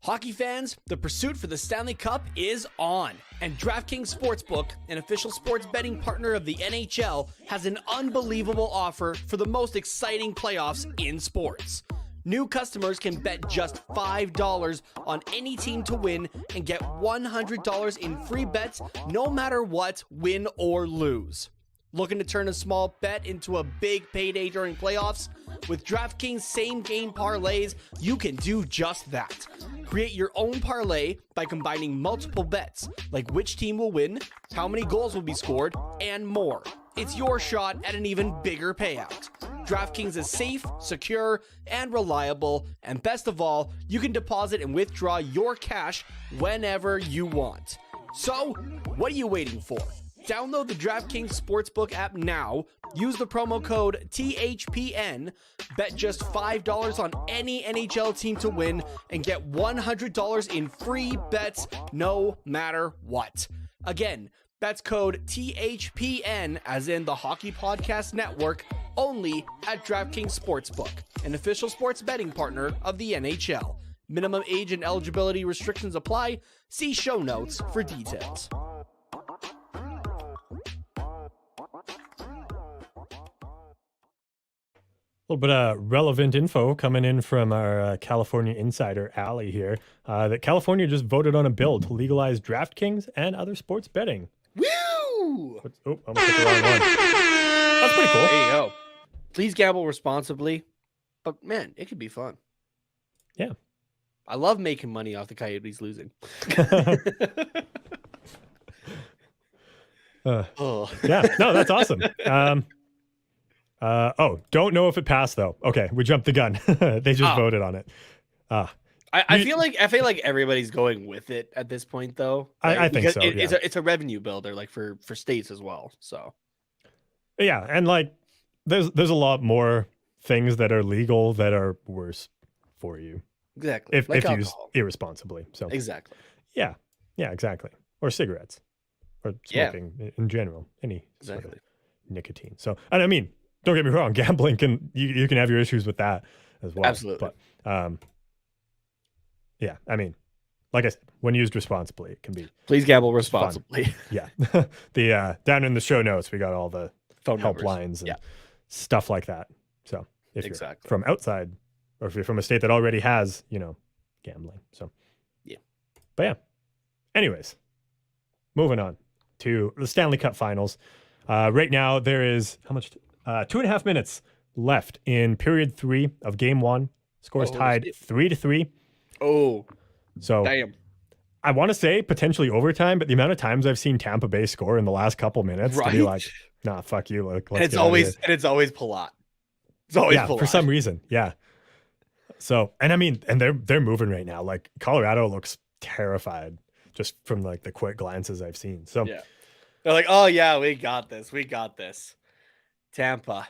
Hockey fans, the pursuit for the Stanley Cup is on, and DraftKings Sportsbook, an official sports betting partner of the NHL, has an unbelievable offer for the most exciting playoffs in sports. New customers can bet just $5 on any team to win and get $100 in free bets no matter what, win or lose. Looking to turn a small bet into a big payday during playoffs? With DraftKings same-game parlays, you can do just that. Create your own parlay by combining multiple bets, like which team will win, how many goals will be scored, and more. It's your shot at an even bigger payout. DraftKings is safe, secure, and reliable, and best of all, you can deposit and withdraw your cash whenever you want. So, what are you waiting for? Download the DraftKings Sportsbook app now, use the promo code THPN, bet just $5 on any NHL team to win, and get $100 in free bets no matter what. Again, that's code THPN, as in the Hockey Podcast Network, only at DraftKings Sportsbook, an official sports betting partner of the NHL. Minimum age and eligibility restrictions apply. See show notes for details. A little bit of relevant info coming in from our California insider, Allie, here, that California just voted on a bill to legalize DraftKings and other sports betting. Woo! Oh, almost hit the wrong one. That's pretty cool. There you go. Please gamble responsibly, but man, it could be fun. Yeah. I love making money off the Coyotes losing. Yeah, no, that's awesome. Don't know if it passed though. Okay, we jumped the gun. They just voted on it. I feel like everybody's going with it at this point though. Right? I think so. It's a revenue builder, like for states as well. So yeah, and like there's a lot more things that are legal that are worse for you. Exactly. If Like used alcohol. irresponsibly. So Exactly. yeah, exactly. Or cigarettes, or Yeah. smoking in general, any sort of Exactly. nicotine. So, and I mean, don't get me wrong, gambling you can have your issues with that as well. Absolutely. But yeah, I mean, like I said, when used responsibly, it can be Please gamble fun. responsibly. Yeah. The down in the show notes, we got all the Phone numbers. helplines and Yeah. stuff like that. So if you're Exactly. from outside, or if you're from a state that already has, gambling. So Yeah. But yeah. Anyways, moving on to the Stanley Cup Finals. Right now, there is how much? 2.5 minutes left in period 3 of Game 1. Scores tied 3-3. Oh, So damn. I want to say potentially overtime, but the amount of times I've seen Tampa Bay score in the last couple minutes to be like, nah, fuck you. Like, And it's always Palat. It's always Palat. for some reason. Yeah. So, and I mean, and they're moving right now. Like Colorado looks terrified just from like the quick glances I've seen. So yeah, they're like, oh yeah, we got this. We got this. Tampa.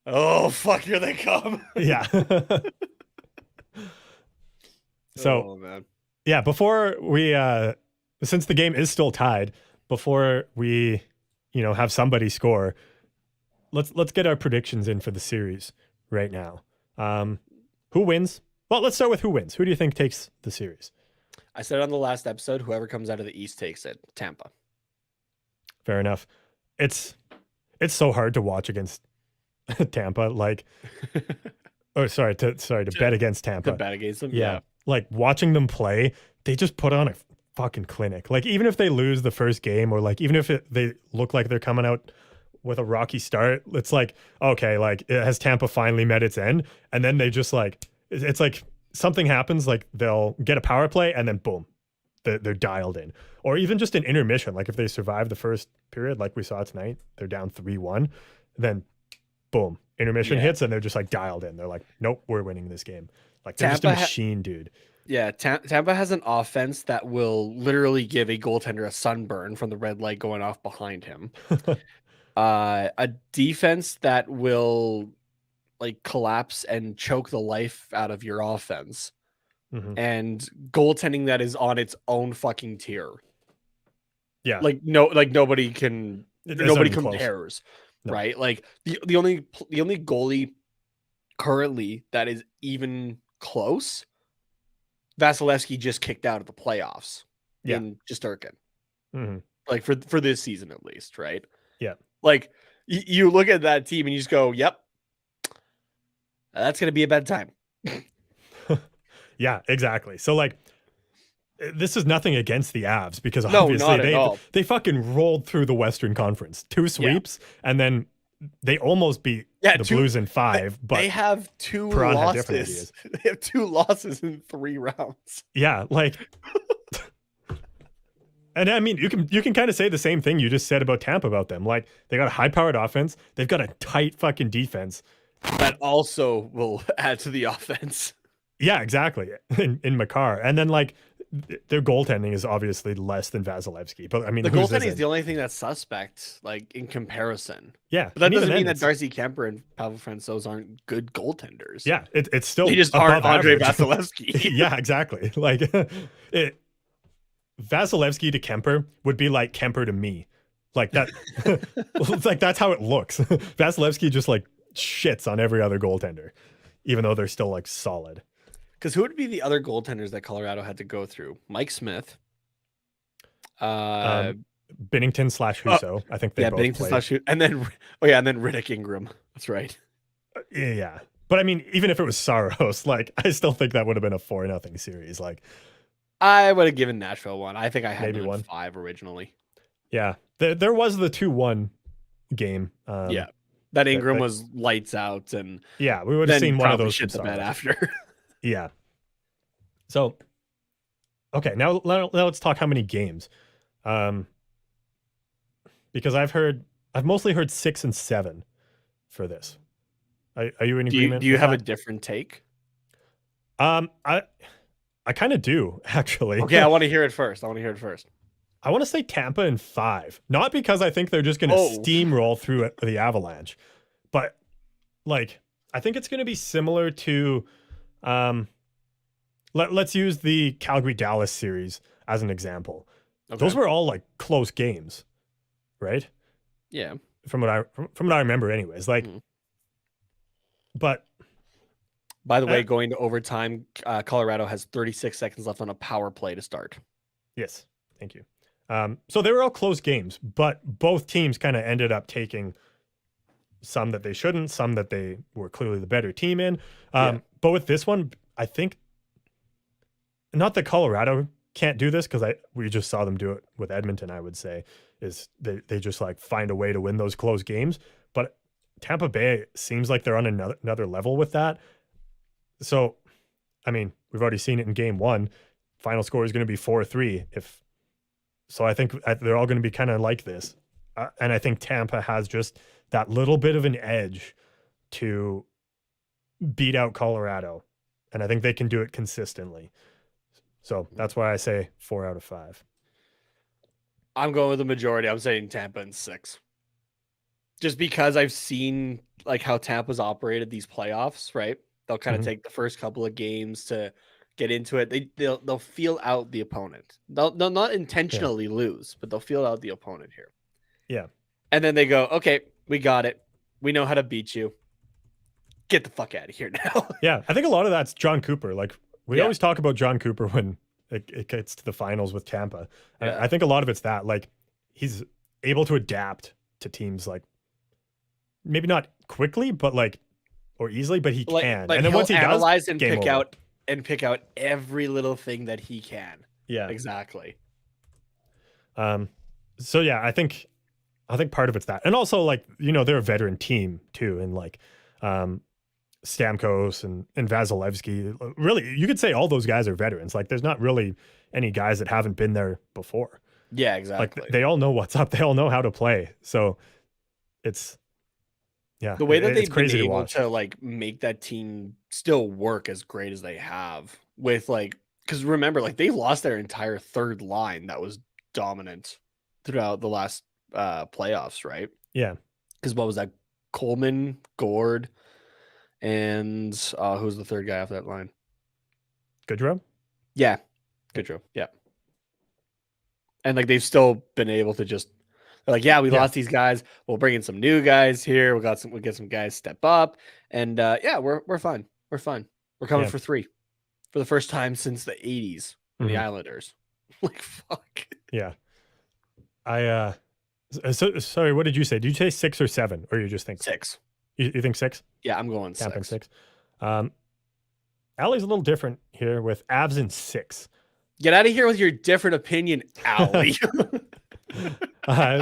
Oh fuck, here they come. yeah. So, oh, man. Yeah, before we since the game is still tied, before we have somebody score, let's get our predictions in for the series right now. Who wins? Well, let's start with who wins. Who do you think takes the series? I said on the last episode, whoever comes out of the East takes it. Tampa. Fair enough. It's so hard to watch against Tampa, like to bet against Tampa. To bet against them. Yeah. Like watching them play, they just put on a fucking clinic. Like even if they lose the first game, or like even if they look like they're coming out with a rocky start, it's like, okay, like has Tampa finally met its end? And then they just like, it's like something happens, like they'll get a power play and then boom, they're dialed in. Or even just an intermission, like if they survive the first period, like we saw tonight, they're down 3-1, then boom, intermission hits and they're just like dialed in. They're like, nope, we're winning this game. Like they're just a machine, dude. Yeah, Tampa has an offense that will literally give a goaltender a sunburn from the red light going off behind him. A defense that will like collapse and choke the life out of your offense. Mm-hmm. And goaltending that is on its own fucking tier. Yeah. Nobody compares. No. Right? Like the only goalie currently that is even close, Vasilevsky just kicked out of the playoffs in Jasturkin. Mm-hmm. Like for this season at least, right? Yeah. Like you look at that team and you just go, "Yep, that's gonna be a bad time." Yeah, exactly. So like, this is nothing against the Avs because No, obviously not at all. they fucking rolled through the Western Conference, 2 sweeps, and then they almost beat the Blues in 5. But they have 2 Perron had losses. different ideas. They have 2 losses in 3 rounds. Yeah, like, and I mean, you can kind of say the same thing you just said about Tampa about them. Like, they got a high-powered offense. They've got a tight fucking defense that also will add to the offense. Yeah, exactly. In Makar, and then like their goaltending is obviously less than Vasilevsky, but I mean the goaltending is the only thing that's suspect, like in comparison. Yeah, but that doesn't mean that Darcy Kemper and Pavel Francouz aren't good goaltenders. Yeah, it's still they just aren't Andrei Vasilevsky. Yeah, exactly. Like Vasilevsky to Kemper would be like Kemper to me, like that. It's like that's how it looks. Vasilevsky just like shits on every other goaltender, even though they're still like solid. Because who would be the other goaltenders that Colorado had to go through? Mike Smith. Binnington / Husso. I think they both Binnington / and then Riddick Ingram. That's right. Yeah. But I mean, even if it was Saros, like I still think that would have been a 4-0 series. Like I would have given Nashville one. I think I had maybe 5 originally. Yeah. There was the 2-1 game. That Ingram was lights out, and yeah, we would have seen one of those shit the bed after. Yeah. So, okay, now let's talk how many games. Because I've mostly heard 6 and 7 for this. Are you in agreement? Do you have a different take? I kind of do, actually. Okay, I want to hear it first. I want to say Tampa in 5. Not because I think they're just going to steamroll through the Avalanche, but like I think it's going to be similar to let's use the Calgary-Dallas series as an example. Okay. Those were all like close games, right? Yeah. From what I remember, anyways. Like, but by the way, going to overtime, Colorado has 36 seconds left on a power play to start. Yes, thank you. So they were all close games, but both teams kind of ended up taking some that they shouldn't, some that they were clearly the better team in. But with this one, I think not that Colorado can't do this, because we just saw them do it with Edmonton. I would say is they just like find a way to win those close games. But Tampa Bay seems like they're on another level with that. So, I mean, we've already seen it in game one. Final score is going to be 4-3. So I think they're all going to be kind of like this. And I think Tampa has just that little bit of an edge to beat out Colorado. And I think they can do it consistently. So that's why I say 4 out of 5. I'm going with the majority. I'm saying Tampa in 6. Just because I've seen like how Tampa's operated these playoffs, right? They'll kind of take the first couple of games to get into it. They'll feel out the opponent. They'll not intentionally lose, but they'll feel out the opponent here. Yeah. And then they go, okay, we got it. We know how to beat you. Get the fuck out of here now. Yeah. I think a lot of that's John Cooper. Like we always talk about John Cooper when it gets to the finals with Tampa. And I think a lot of it's that, like, he's able to adapt to teams, like maybe not quickly, but like, or easily, but he can. Like and then once he analyze does, and pick out every little thing that he can. Yeah, exactly. So yeah, I think part of it's that, and also like they're a veteran team too, and like Stamkos and Vasilevsky. Really, you could say all those guys are veterans. Like, there's not really any guys that haven't been there before. Yeah, exactly. Like, they all know what's up. They all know how to play. So it's. Yeah, the way that they've been able to like make that team still work as great as they have with because remember, like, they lost their entire third line that was dominant throughout the last playoffs, right? Yeah. Because what was that? Coleman, Gord, and who's the third guy off that line? Goodrow? Yeah. Goodrow. Yeah. And like they've still been able to just like, we lost these guys. We'll bring in some new guys here. We'll get some guys step up. And we're fine. We're fine. We're coming for 3 for the first time since the 80s in the Islanders. Like, fuck. Yeah. Sorry, what did you say? Did you say 6 or 7? Or you just think 6? You think 6? Yeah, I'm going Tampa 6. 6. Allie's a little different here with Avs in 6. Get out of here with your different opinion, Allie.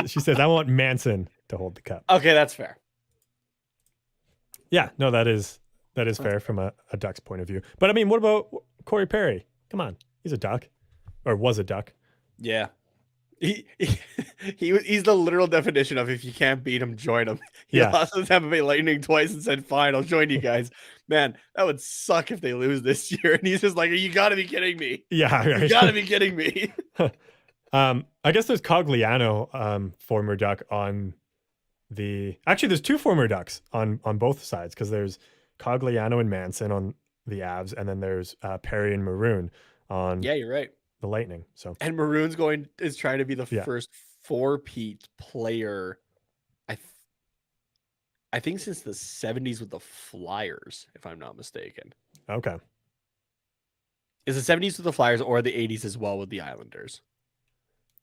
She says, I want Manson to hold the cup. Okay, that's fair. Yeah, no, that is fair from a Ducks point of view. But I mean, what about Corey Perry? Come on, he's a Duck, or was a Duck. Yeah, he's the literal definition of if you can't beat him, join him. He lost to the Tampa Bay Lightning twice and said, "Fine, I'll join you guys." Man, that would suck if they lose this year. And he's just like, "You got to be kidding me!" Yeah, right. You got to be kidding me. I guess there's Cogliano, former Duck on the. Actually, there's 2 former Ducks on both sides, because there's Cogliano and Manson on the Avs, and then there's Perry and Maroon on. Yeah, you're right. The Lightning. So and Maroon's is trying to be the first 4-peat player. I think since the 70s with the Flyers, if I'm not mistaken. Okay. Is the 70s with the Flyers or the 80s as well with the Islanders?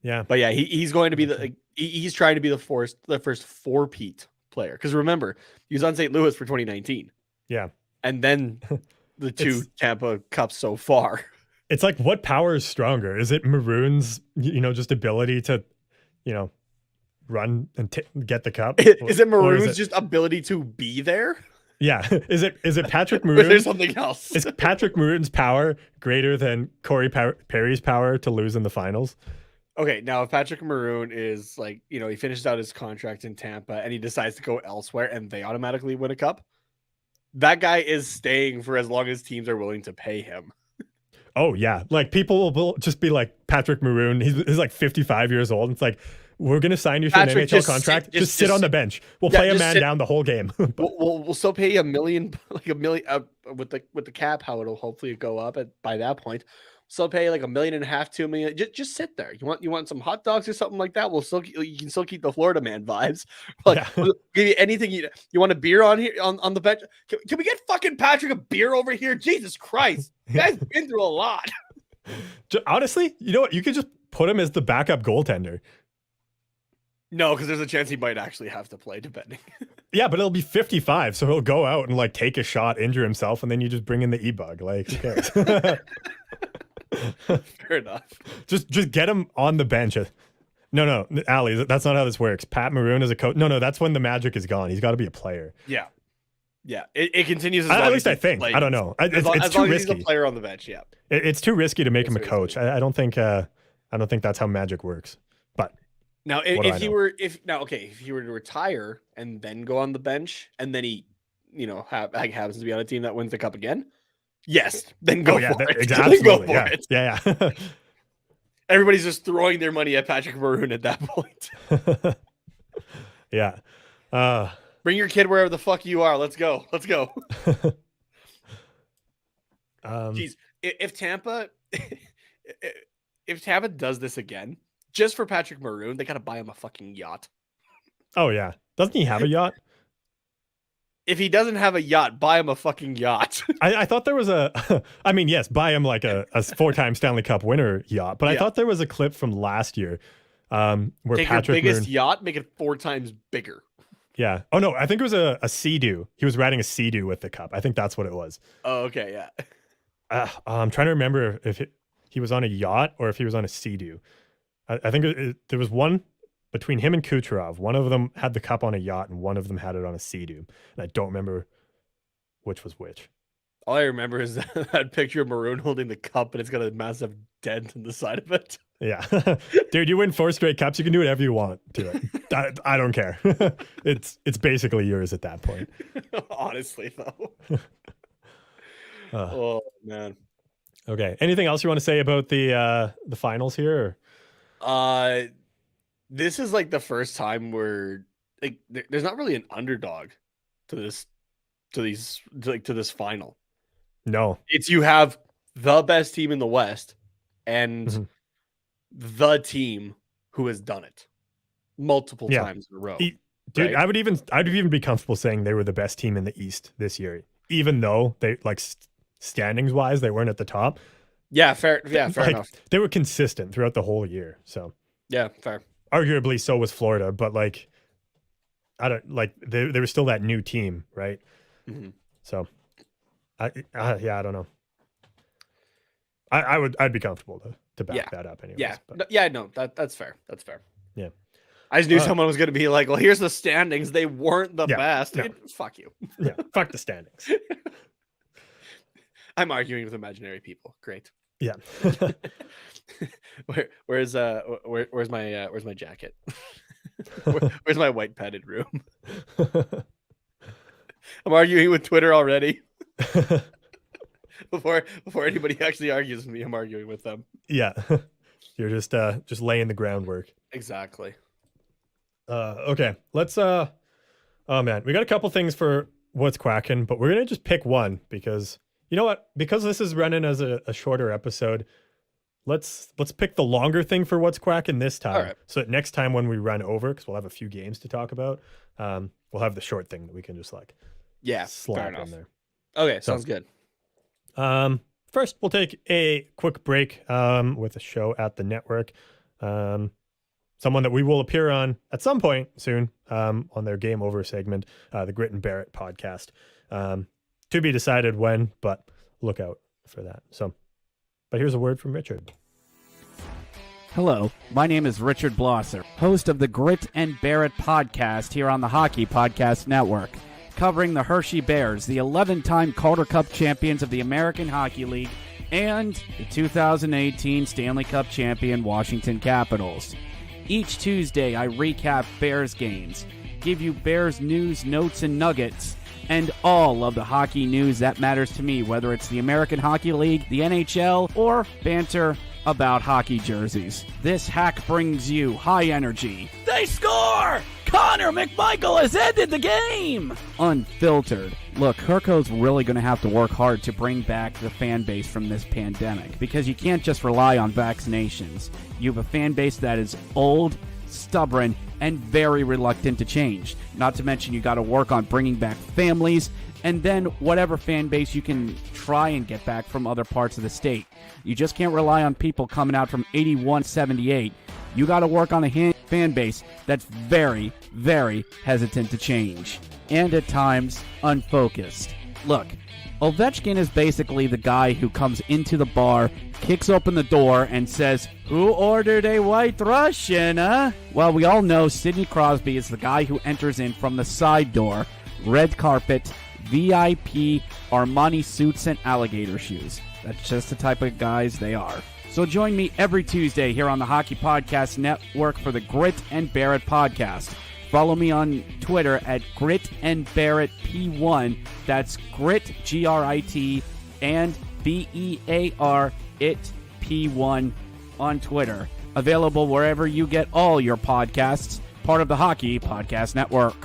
Yeah. But yeah, he's going to be he's trying to be the first 4-peat player. Because remember, he was on St. Louis for 2019. Yeah. And then the 2 Tampa Cups so far. It's like, what power is stronger? Is it Maroon's, just ability to, run and get the cup? Is it Maroon's just ability to be there? Yeah. Is it Patrick Maroon? There's something else. Is Patrick Maroon's power greater than Corey Perry's power to lose in the finals? Okay, now if Patrick Maroon is like, he finishes out his contract in Tampa and he decides to go elsewhere and they automatically win a cup, that guy is staying for as long as teams are willing to pay him. Oh, yeah. Like, people will just be like, Patrick Maroon, he's like 55 years old. It's like, we're going to sign you for an NHL contract. Just sit on the bench. We'll play a man down the whole game. we'll still pay $1 million, like $1 million. with the cap, how it'll hopefully go up by that point. Still pay like $1.5 million, $2 million. Just sit there. You want some hot dogs or something like that? You can still keep the Florida man vibes. Like, we'll give you anything you want. A beer on here on the bench. Can we get fucking Patrick a beer over here? Jesus Christ, you guys been through a lot. Honestly, you know what? You could just put him as the backup goaltender. No, because there's a chance he might actually have to play, depending. Yeah, but it'll be 55, so he'll go out and like take a shot, injure himself, and then you just bring in the e-bug. Like, who cares? Fair enough. Just get him on the bench. No, Ali, that's not how this works. Pat Maroon is a coach. No, that's when the magic is gone. He's got to be a player. Yeah. It continues. At least I think. I don't know. It's too risky. He's a player on the bench. Yeah. It's too risky to make him a coach. I don't think that's how magic works. But now, if he were to retire and then go on the bench, and then he, happens to be on a team that wins the cup again, yes, then go for it. Exactly. Go for it. Yeah. Everybody's just throwing their money at Patrick Maroon at that point. Yeah. Bring your kid wherever the fuck you are. Let's go. Jeez, if Tampa does this again, just for Patrick Maroon, they gotta buy him a fucking yacht. Oh yeah, doesn't he have a yacht? If he doesn't have a yacht, buy him a fucking yacht. I thought there was yes, buy him like a 4-time Stanley Cup winner yacht. But I thought there was a clip from last year where take Patrick your biggest Maroon, yacht, make it 4 times bigger. Yeah. Oh no, I think it was a Sea-Doo. He was riding a Sea-Doo with the cup. I think that's what it was. Oh, okay, yeah. I'm trying to remember if he was on a yacht or if he was on a Sea-Doo. I think there was one between him and Kucherov. One of them had the cup on a yacht and one of them had it on a Sea-Doo. And I don't remember which was which. All I remember is that picture of Maroon holding the cup and it's got a massive dent in the side of it. Yeah. Dude, you win 4 straight cups. You can do whatever you want to it. I don't care. It's basically yours at that point. Honestly, though. Oh, man. Okay. Anything else you want to say about the finals here? This is like the first time where like there's not really an underdog to this final. No. It's you have the best team in the West and the team who has done it multiple times in a row. Dude, right? I'd even be comfortable saying they were the best team in the East this year, even though they like standings wise they weren't at the top. Yeah, fair enough. They were consistent throughout the whole year. So yeah, fair. Arguably so was Florida, but like I don't like they were still that new team, right? Mm-hmm. So I don't know. I'd be comfortable to back that up anyways. Yeah. But. Yeah, no, that's fair. That's fair. Yeah. I just knew someone was going to be like, well, here's the standings. They weren't the best. No. Fuck you. Yeah. Fuck the standings. I'm arguing with imaginary people. Great. Yeah. Where's my jacket? Where's my white padded room? I'm arguing with Twitter already. Before anybody actually argues with me, I'm arguing with them. Yeah. You're just laying the groundwork. Exactly. Okay. Let's oh man, we got a couple things for what's quacking, but we're gonna just pick one because you know what? Because this is running as a shorter episode, let's pick the longer thing for what's quacking this time. All right. So that next time when we run over, because we'll have a few games to talk about, we'll have the short thing that we can just like slap in there. Okay, sounds good. First we'll take a quick break with a show at the network. Someone that we will appear on at some point soon on their Game Over segment, the Grit and Barrett podcast. To be decided when, but look out for that. So, but here's a word from Richard. Hello, my name is Richard Blosser, host of the Grit and Barrett podcast here on the Hockey Podcast Network, covering the Hershey Bears, the 11-time Calder Cup champions of the American Hockey League, and the 2018 Stanley Cup champion Washington Capitals. Each Tuesday, I recap Bears games, give you Bears news, notes, and nuggets, and all of the hockey news that matters to me, whether it's the American Hockey League, the NHL, or banter about hockey jerseys. This hack brings you high energy, they score! Connor McMichael has ended the game! Unfiltered. Look, Herco's really going to have to work hard to bring back the fan base from this pandemic, because you can't just rely on vaccinations. You have a fan base that is old, stubborn, and very reluctant to change. Not to mention you got to work on bringing back families, and then whatever fan base you can try and get back from other parts of the state. You just can't rely on people coming out from 81-78. You got to work on a fan base that's very, very hesitant to change. And at times, unfocused. Look, Ovechkin is basically the guy who comes into the bar, kicks open the door, and says, "Who ordered a White Russian, huh?" Well, we all know Sidney Crosby is the guy who enters in from the side door, red carpet, VIP, Armani suits, and alligator shoes. That's just the type of guys they are. So join me every Tuesday here on the Hockey Podcast Network for the Grit and Barrett Podcast. Follow me on Twitter at Grit and Barrett P1. That's Grit, Grit, and BEAR, it P1 on Twitter. Available wherever you get all your podcasts. Part of the Hockey Podcast Network.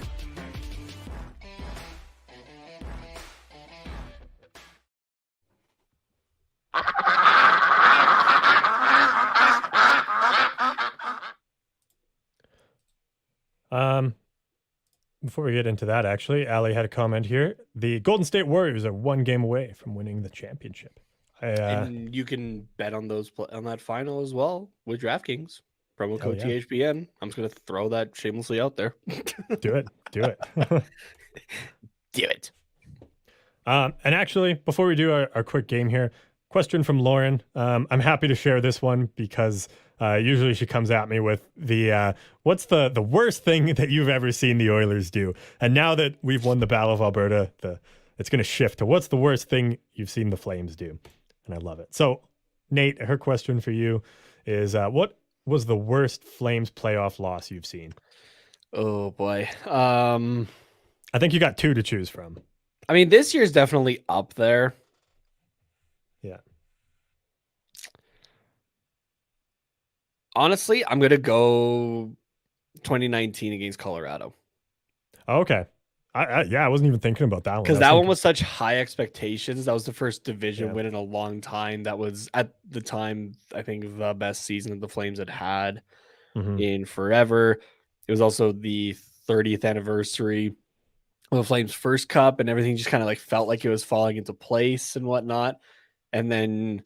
Before we get into that, actually, Allie had a comment here. The Golden State Warriors are 1 game away from winning the championship. And you can bet on on that final as well with DraftKings. Promo code THPN. I'm just going to throw that shamelessly out there. Do it. Do it. Do it. And actually, before we do our quick game here, question from Lauren. I'm happy to share this one because usually she comes at me with the what's the worst thing that you've ever seen the Oilers do? And now that we've won the Battle of Alberta, it's going to shift to what's the worst thing you've seen the Flames do? And I love it. So, Nate, her question for you is what was the worst Flames playoff loss you've seen? Oh, boy. I think you got 2 to choose from. I mean, this year's definitely up there. Yeah. Honestly, I'm going to go 2019 against Colorado. Oh, okay. I wasn't even thinking about that one. Because that one was such high expectations. That was the first division win in a long time. That was, at the time, I think, the best season that the Flames had in forever. It was also the 30th anniversary of the Flames' first cup, and everything just kind of like felt like it was falling into place and whatnot. And then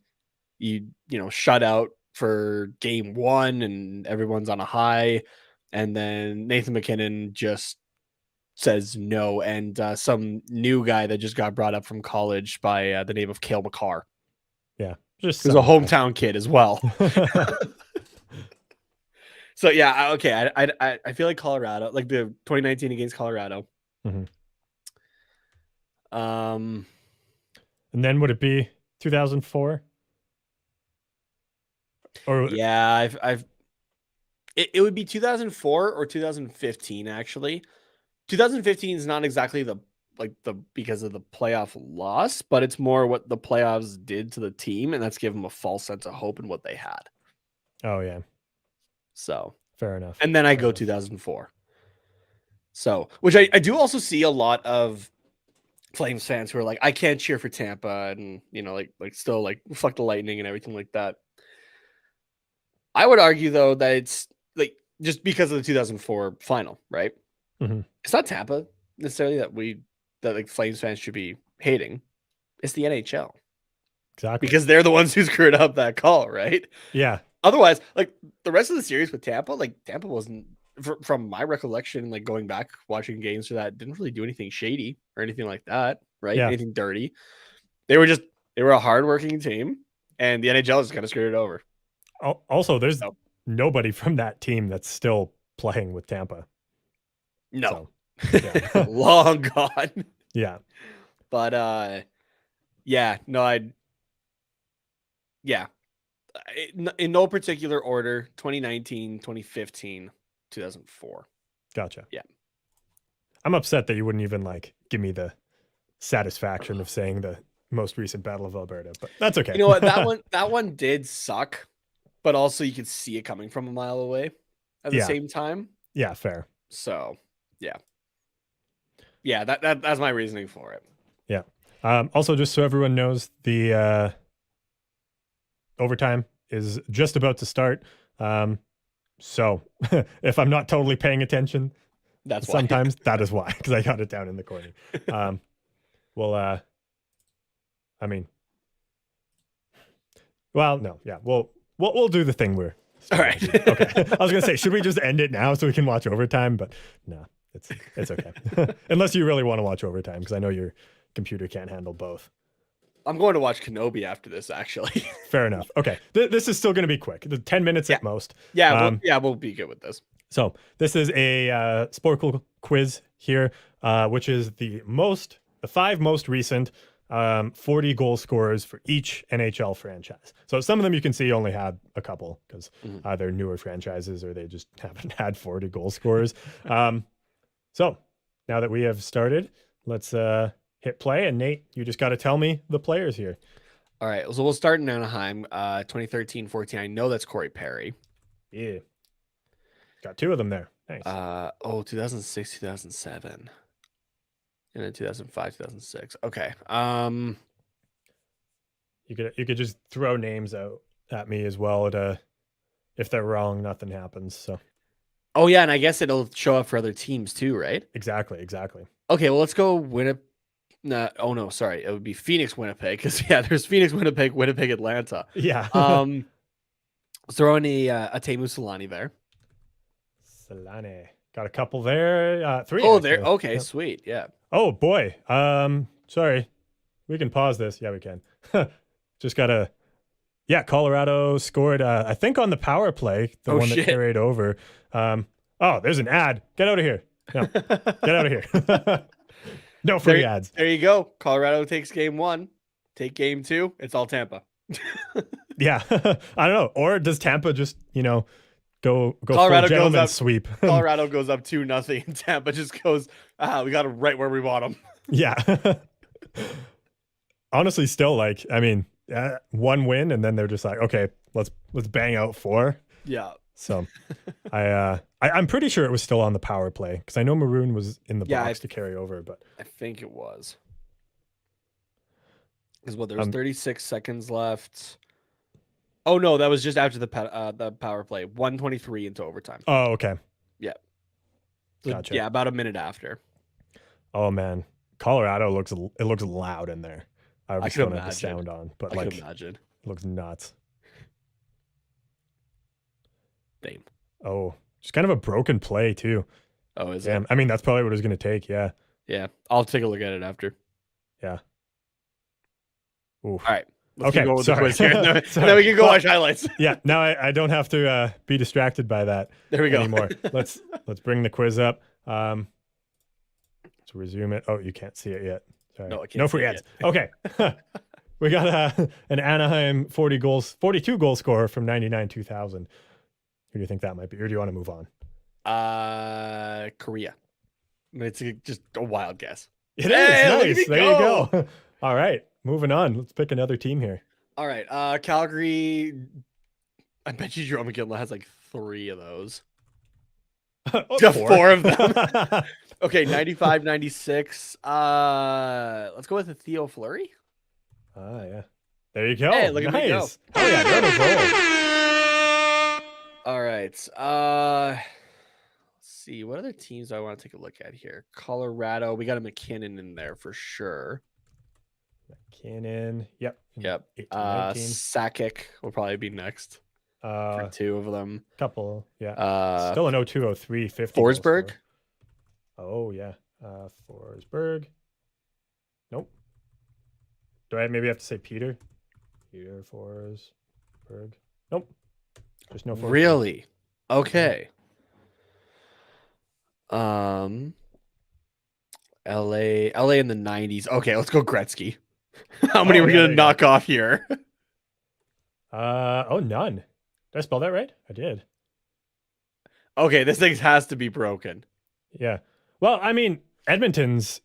you shut out for game 1 and everyone's on a high. And then Nathan McKinnon just says no. And some new guy that just got brought up from college by the name of Cale Makar. Yeah. Just who's a hometown kid as well. So yeah, okay. I feel like Colorado, like the 2019 against Colorado. And then would it be 2004? Or yeah, it would be 2004 or 2015 actually. 2015 is not exactly because of the playoff loss, but it's more what the playoffs did to the team, and that's given them a false sense of hope in what they had. Oh yeah. So fair enough. And then I go 2004. So, which I do also see a lot of Flames fans who are like, I can't cheer for Tampa, and like still like fuck the Lightning and everything like that. I would argue though that it's like just because of the 2004 final, right? It's not Tampa necessarily that like Flames fans should be hating. It's the NHL. Exactly. Because they're the ones who screwed up that call, right? Yeah. Otherwise, like the rest of the series with Tampa, like Tampa wasn't, from my recollection, like going back watching games for that, didn't really do anything shady or anything like that, right? Yeah. Anything dirty. They were a hardworking team, and the NHL just kind of screwed it over. Also, there's nobody from that team that's still playing with Tampa. No. So, yeah. Long gone. Yeah. But in no particular order, 2019, 2015, 2004. Gotcha. Yeah. I'm upset that you wouldn't even like give me the satisfaction of saying the most recent Battle of Alberta, but that's okay. You know what? That one did suck, but also you could see it coming from a mile away at the same time. Yeah, fair. So, yeah, that's my reasoning for it. Yeah. Also, just so everyone knows, the overtime is just about to start. So if I'm not totally paying attention, That's sometimes that is why, because I got it down in the corner. I mean, well, no, yeah, we'll do the thing we're all right. Okay. I was gonna say, should we just end it now so we can watch overtime? But no, it's okay. Unless you really want to watch overtime, because I know your computer can't handle both. I'm going to watch Kenobi after this, actually. Fair enough. Okay. This is still going to be quick. 10 minutes at most. Yeah, we'll be good with this. So this is a Sporkle quiz here, which is the 5 most recent 40 goal scorers for each NHL franchise. So some of them you can see only had a couple because they're newer franchises or they just haven't had 40 goal scorers. So now that we have started, let's hit play. And Nate, you just got to tell me the players here. All right. So we'll start in Anaheim, 2013-14. I know that's Corey Perry. Yeah. Got 2 of them there. Thanks. 2006, 2007. And then 2005, 2006. Okay. You could just throw names out at me as well if they're wrong, nothing happens. So. Oh yeah, and I guess it'll show up for other teams too, right? Exactly. Okay, well let's go Winnipeg. No, sorry. It would be Phoenix, Winnipeg, because there's Phoenix, Winnipeg, Atlanta. Yeah. Throw in a Teemu Solani there. Solani. Got a couple there. 3. Oh, actually. there. Okay, Yep. sweet. Yeah. Oh boy. Sorry. We can pause this. Yeah, we can. Just gotta. Yeah, Colorado scored. I think on the power play, the one that carried over. There's an ad. Get out of here. No, get out of here. No free ads. There you go. Colorado takes game 1. Take game 2. It's all Tampa. Yeah, I don't know. Or does Tampa just go Colorado full gentleman goes up, sweep? Colorado goes up 2-0, and Tampa just goes, we got them right where we want them. Yeah. Honestly, still one win, and then they're just like, okay, let's bang out 4. Yeah. So, I'm pretty sure it was still on the power play because I know Maroon was in the box to carry over, but I think it was. Because there was 36 seconds left. Oh no, that was just after the power play. 1:23 into overtime. Oh, okay. Yeah. Gotcha. Yeah, about a minute after. Oh man, Colorado looks loud in there. I just don't have the sound on, but I can imagine. It looks nuts. Damn. Oh, just kind of a broken play too. Oh, is it? I mean, that's probably what it was going to take. Yeah. Yeah, I'll take a look at it after. Yeah. Ooh. All right. Let's okay. go with sorry. the quiz here, and then we can go watch highlights. Yeah. Now I don't have to be distracted by that. There we go. Anymore. Let's bring the quiz up. Let's resume it. Oh, you can't see it yet. Sorry. No, I can't. No free ads. Okay. We got an Anaheim 42 goal scorer from 99-2000. Who do you think that might be? Or do you want to move on? Korea. I mean, it's just a wild guess. It is. Nice. There you go. All right. Moving on. Let's pick another team here. All right. Calgary. I bet you Jerome McGinley has like 3 of those. 4 of them. Okay, 95, 96. Let's go with a Theo Fleury. Yeah. There you go. Hey, look at me go. Oh yeah, that was roll. All right. Let's see. What other teams do I want to take a look at here? Colorado. We got a McKinnon in there for sure. McKinnon. Yep. 18, Sakic will probably be next. For 2 of them. Couple. Yeah. Still an 0203 50. Forsberg. Oh yeah. Forsberg. Nope. Do I maybe have to say Peter? Peter Forsberg. Nope. There's no Forsberg. Really? Okay. LA in the 90s. Okay, let's go Gretzky. How many are we gonna knock off here? None. Did I spell that right? I did. Okay, this thing has to be broken. Yeah. Well, I mean, Edmonton's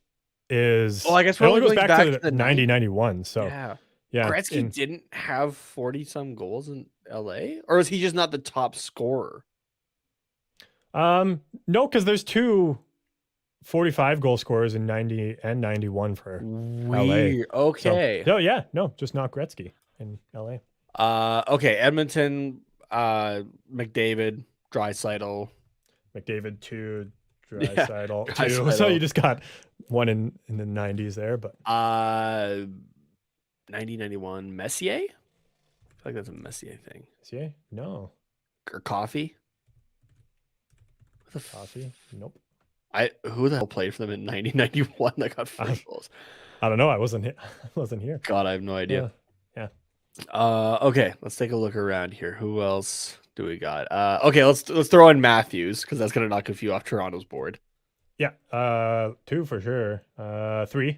is. Well, I guess it only goes back to the 90-91. So yeah. Gretzky didn't have 40 some goals in LA, or is he just not the top scorer? No, because there's two 45 goal scorers in 90 and 91 for LA. Weird. Okay. So, no, just not Gretzky in LA. Okay. Edmonton, McDavid, Draisaitl. McDavid 2, Yeah, Draisaitl 2. Draisaitl. So you just got one in the 90s there, but 90-91 Messier. I feel like that's a Messier thing. see, no Or Coffee. What the coffee. Nope. Who the hell played for them in 90-91 that got 4 goals? I don't know. I wasn't here. God, I have no idea. Yeah. Okay, let's take a look around here. Who else do we got? Okay, let's throw in Matthews because that's gonna knock a few off Toronto's board. Yeah. 2 for sure. 3.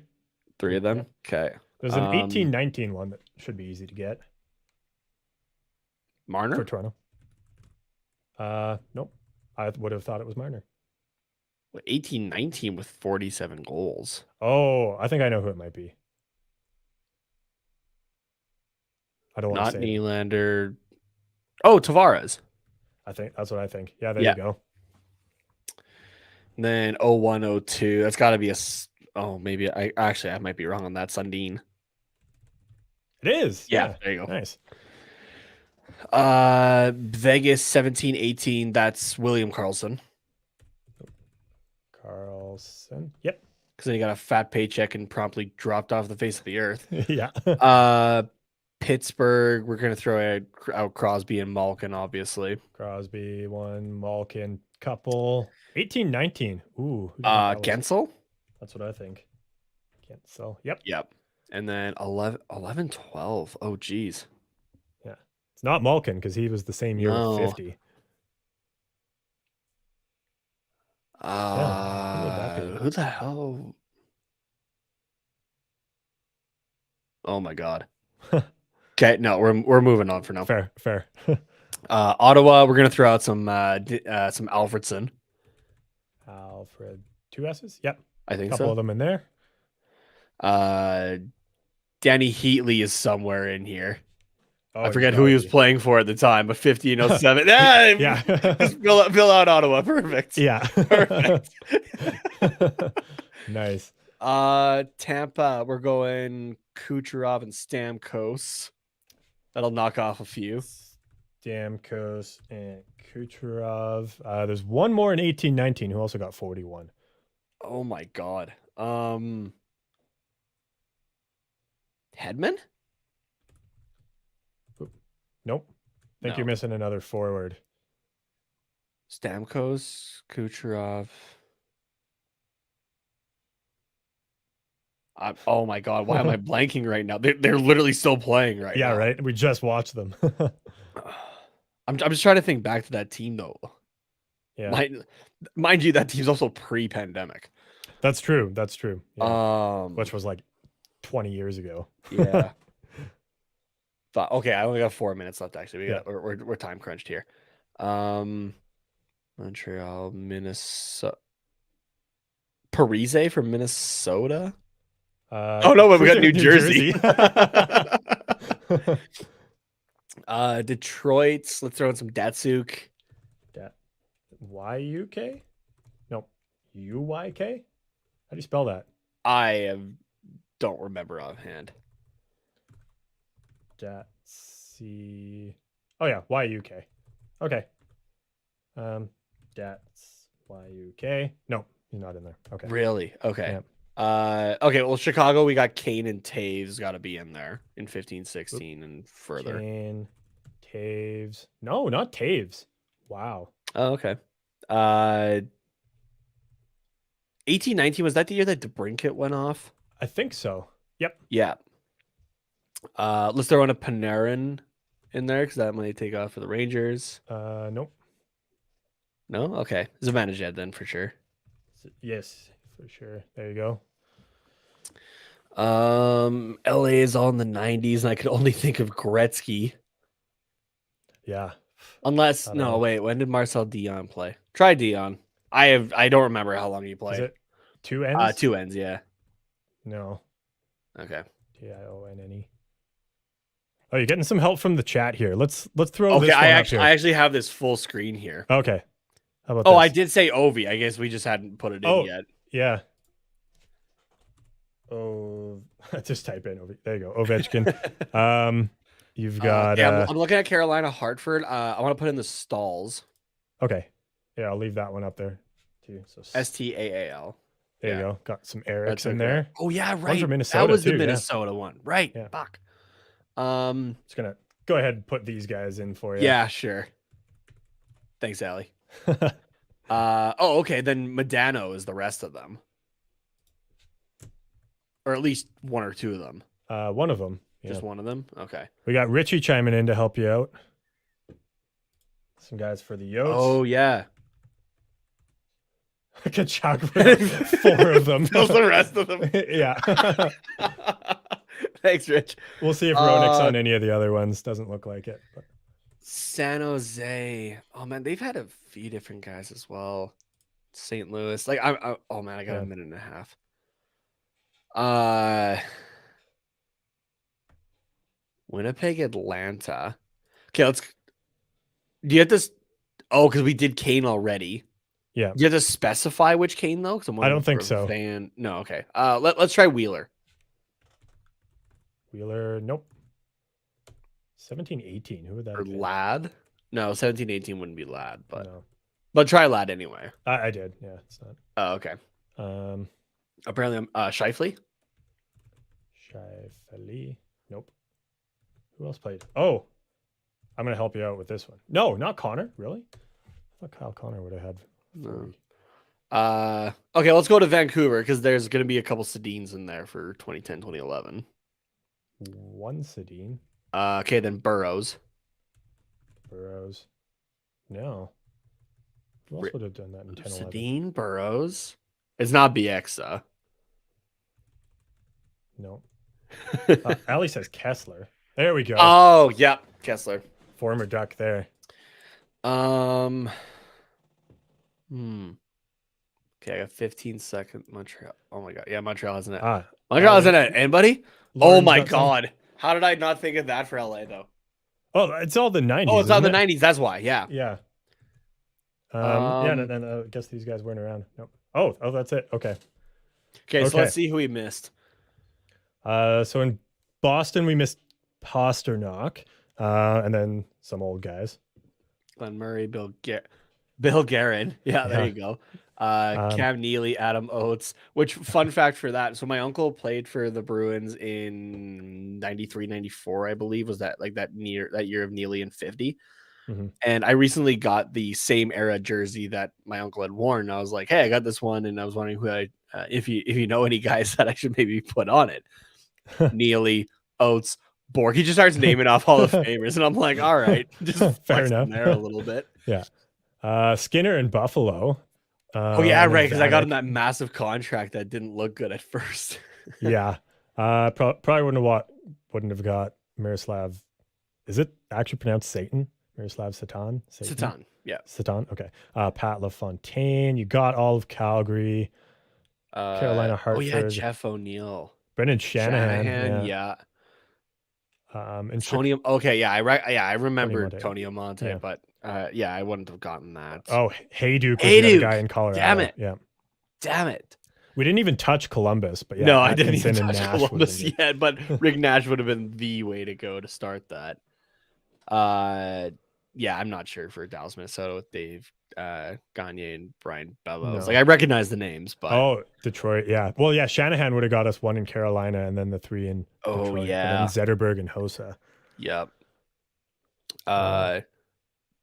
3 of them. Yeah. Okay. There's an 18-19 one that should be easy to get Marner. for Toronto. Nope. I would have thought it was Marner. 18-19 with 47 goals. Oh, I think I know who it might be. I don't want Not to say it. Nylander. Oh, Tavares. I think that's what I think. Yeah, there Yeah. you go. And then 01-02. That's got to be maybe I might be wrong on that. Sundin. It is. Yeah, there you go. Nice. Vegas 17-18. That's William Karlsson. Carlson. Yep. Because then he got a fat paycheck and promptly dropped off the face of the earth. Yeah. Pittsburgh, we're going to throw out Crosby and Malkin, obviously. Crosby 1, Malkin couple. 18-19. Ooh. who do you think that was? Gensel? That's what I think. Gensel. Yep. Yep. And then 11-12. Oh, geez. Yeah. It's not Malkin because he was the same year No. with 50. Who the hell? Oh my God. Okay, no, we're moving on for now. Fair. Ottawa, we're gonna throw out some Alfredson. Alfred, 2 S's. Yep. I think Couple so. of them in there. Danny Heatley is somewhere in here. Oh, I forget who he was playing for at the time, but 50 and 07. Yeah. Just fill out Ottawa. Perfect. Yeah. Perfect. Nice. Tampa, we're going Kucherov and Stamkos. That'll knock off a few. Stamkos and Kucherov. There's one more in 18-19 who also got 41. Oh my God. Hedman? Nope. Think No. you're missing another forward. Stamkos, Kucherov. Oh my God, why am I blanking right now? They're literally still playing right Yeah, now. right. We just watched them. I'm just trying to think back to that team though. Yeah. Mind you, that team's also pre-pandemic. That's true. Yeah. Which Which was like 20 years ago. yeah. But okay, I only got 4 minutes left. Actually, Yeah. we're time crunched here. Montreal, Minnesota, Parise from Minnesota. Oh no, but we got New Jersey. Detroit. Let's throw in some Datsuk. Y-U-K? No. U-Y-K? How do you spell that? Don't remember offhand. Datsy. Oh yeah, Y-U-K. Okay. Dats Y-U-K. No, he's not in there. Okay. Really? Okay. Yep. Okay. Well, Chicago, we got Kane and Taves got to be in there in 15-16 and further. Kane, Taves. No, not Taves. Wow. Oh, okay. 18-19, was that the year that DeBrincat went off? I think so. Yep. Yeah. Let's throw in a Panarin in there because that might take off for the Rangers. Nope. No? Okay. Zibanejad then for sure. Yes, for sure. There you go. LA is all in the 90s, and I could only think of Gretzky. Yeah. Unless I don't no, know. wait, when did Marcel Dion play? Try Dion. I don't remember how long he Is played. it 2 N's? 2 ends, yeah. No. Okay. T-I-O-N-N-E. Oh, you're getting some help from the chat here. Let's throw Okay, this one I up here. actually have this full screen here. Okay. How about Oh, this? I did say Ovi. I guess we just hadn't put it in yet. Yeah. Oh, just type in Ovi. There you go. Ovechkin. You've got. Yeah, I'm looking at Carolina Hartford. I want to put in the Stalls. Okay. Yeah, I'll leave that one up there too. So Staal. There you go. Got some Erics in there. Oh yeah, right. One from Minnesota that was too, the Minnesota one, right? Yeah. Fuck. Just gonna go ahead and put these guys in for you. Yeah, sure. Thanks, Allie. Okay. Then Medano is the rest of them, or at least one or two of them. One of them. Yeah. Just one of them. Okay. We got Richie chiming in to help you out. Some guys for the Yotes. Oh yeah. Kachuk for 4 of them. Fills the rest of them. Yeah. Thanks, Rich. We'll see if Roenick's on any of the other ones. Doesn't look like it. But. San Jose. Oh man, they've had a few different guys as well. St. Louis. Like oh man, I got a minute and a half. Winnipeg, Atlanta. Okay, let's. Do you have this? Oh, because we did Kane already. Yeah. Do you have to specify which Kane though? Because I don't think so. No. Okay. Let's try Wheeler. Wheeler. Nope. 17-18. Who would that Or be? Ladd? No, 17-18 wouldn't be Ladd, but No. but try Ladd anyway. I did. Yeah, it's not. Oh, okay. Apparently, I'm Scheifele. Scheifele. Nope. Who else played? Oh, I'm gonna help you out with this one. No, not Connor. Really? I thought Kyle Connor would have had. No. Okay, let's go to Vancouver because there's going to be a couple Sedins in there for 2010, 2011. One Sedin. Okay, then Burrows. No. Who else would have done that in 10, 11? Sedin, Burrows. It's not BX, No. Ali says Kessler. There we go. Oh, yep. Kessler. Former Duck there. Okay, I got 15 seconds. Montreal. Oh my god. Yeah, Montreal hasn't it. Ah, Montreal hasn't it. Anybody? Lauren Oh my got some- god. How did I not think of that for LA though? Oh, it's all the 90s. Oh, it's on the isn't it? 90s. That's why. Yeah. Yeah. Yeah, and I guess these guys weren't around. Nope. Oh, that's it. Okay. Okay, so let's see who we missed. So in Boston, we missed Pasternak, and then some old guys. Glenn Murray, Bill Guerin. Yeah, there you go. Cam Neely, Adam Oates. Which fun fact for that? So my uncle played for the Bruins in 93, 94, I believe. Was that like that year of Neely in 50? Mm-hmm. And I recently got the same era jersey that my uncle had worn. I was like, hey, I got this one, and I was wondering who if you know any guys that I should maybe put on it. Neely, Oates, Bork. He just starts naming off Hall of Famers, and I'm like, all right, just fair enough there a little bit. Yeah. Skinner in Buffalo. Oh yeah, right. Because I got him that massive contract that didn't look good at first. Yeah. Probably wouldn't have got Miroslav. Is it actually pronounced Satan? Miroslav Satan? Satan. Yeah. Satan. Okay. Pat LaFontaine. You got all of Calgary. Carolina Hartford. Oh yeah, Jeff O'Neill. Brendan Shanahan. Yeah. And Tony. Okay, yeah, I remember Tony Tony Amonte, but yeah, I wouldn't have gotten that. Oh, Hayduke was the other guy in Colorado. Damn it. Yeah. Damn it. We didn't even touch Columbus, but yeah. No, I didn't even Atkinson and touch Nash Columbus would've yet, but Rick Nash would have been the way to go to start that. Yeah, I'm not sure for Dallas, Minnesota with Dave Gagne and Brian Bellows. No. Like I recognize the names, but Oh, Detroit, yeah. Well, yeah, Shanahan would have got us one in Carolina and then the 3 in Detroit. yeah. And then Zetterberg and Hossa. Yep.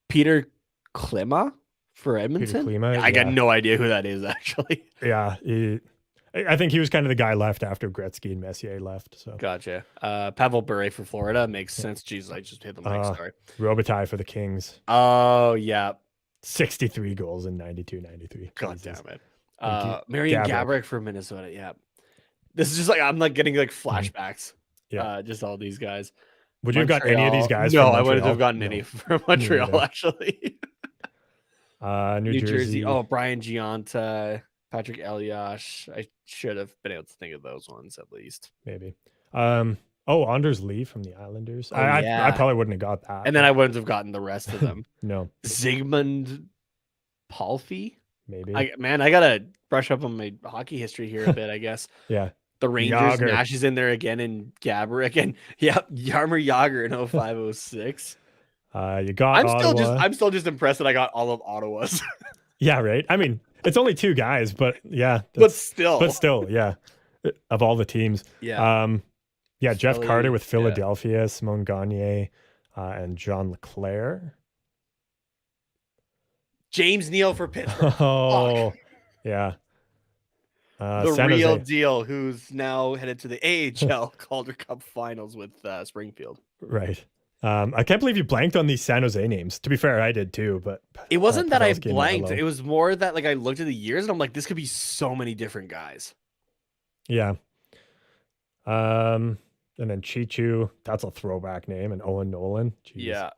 Peter Klima for Edmonton. Peter Klima, I got no idea who that is actually. Yeah, I think he was kind of the guy left after Gretzky and Messier left. So Gotcha. Pavel Bure for Florida makes sense. Jesus, I just hit the mic. Sorry. Robitaille for the Kings. Oh yeah. 63 goals in 92-93. God Jesus. damn it. Marian Gaborik for Minnesota. Yeah. This is just like I'm like getting like flashbacks. Yeah. Just all these guys. Would you have got any of these guys? No, from I wouldn't Montreal? have gotten any from Montreal actually. New Jersey. Oh, Brian Giunta, Patrick Elias. I should have been able to think of those ones at least. Maybe. Anders Lee from the Islanders. Oh, I probably wouldn't have got that. And then I wouldn't have gotten the rest of them. No. Zygmunt Palfy. maybe. I gotta brush up on my hockey history here a bit. I guess. Yeah. The Rangers, Yager. Nash is in there again, and Gabber again. Yep, Yarmer Yager in 05-06. You got Ottawa. I'm still just impressed that I got all of Ottawa's. Yeah, right. I mean, it's only 2 guys, but yeah, but still, yeah. Of all the teams, yeah, Jeff Philly, Carter with Philadelphia, Simone Gagne, and John Leclerc. James Neal for Pittsburgh. Oh, yeah. The San real Jose. deal, who's now headed to the AHL Calder Cup Finals with Springfield. Right. I can't believe you blanked on these San Jose names. To be fair, I did too, but it wasn't that I Pavelski and blanked. Marleau. It was more that like I looked at the years and I'm like, this could be so many different guys. Yeah. And then Chichu, that's a throwback name, and Owen Nolan. Jeez. Yeah.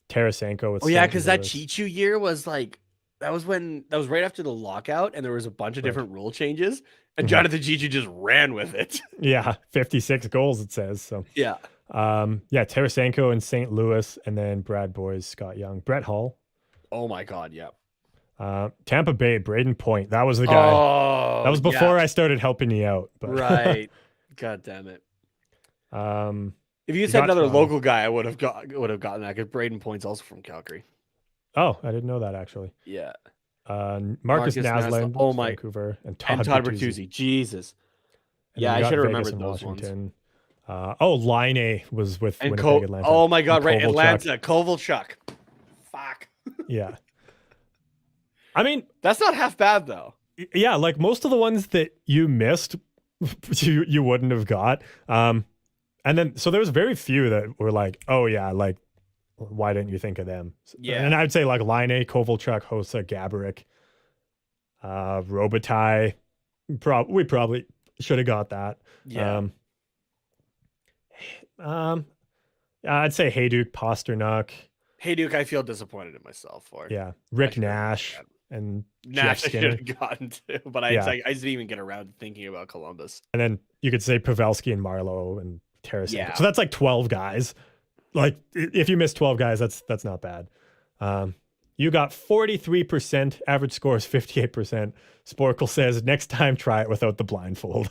Tarasenko with yeah, St. because that Louis. Chichu year was like that was right after the lockout, and there was a bunch of different rule changes, and Jonathan Chichu just ran with it. Yeah, 56 goals it says. So yeah. Tarasenko in St. Louis, and then Brad Boys, Scott Young, Brett Hull. Oh my God, yeah. Tampa Bay, Braden Point. That was the guy. Oh, that was before I started helping you out. But right. God damn it. If you had said another local guy, I would have gotten that because Braden Point's also from Calgary. Oh, I didn't know that actually. Yeah. Marcus Naslund, oh my, Vancouver, and Todd Bertuzzi. Jesus. And yeah, I should have Vegas remembered and those Washington. ones. Line A was with and Winnipeg, Atlanta. Oh my God, right, Kovalchuk. Atlanta, Kovalchuk. Fuck. Yeah. I mean, that's not half bad though. Yeah, like most of the ones that you missed, you wouldn't have got. And then so there was very few that were like, oh yeah, like why didn't you think of them? Yeah. And I'd say like Line A, Kovalchuk, Hossa, Gaborik, Robitaille. We probably should have got that. Yeah. I'd say Hayduk, Pasternak. Hayduk, I feel disappointed in myself for. Yeah. Rick Nash and Nash Jeff I Skinner. should have gotten to, but I didn't even get around to thinking about Columbus. And then you could say Pavelski and Marleau and Tarasenko. Yeah. So that's like 12 guys. Like if you miss 12 guys, that's not bad. You got 43%, average score is 58%. Sporkle says next time try it without the blindfold.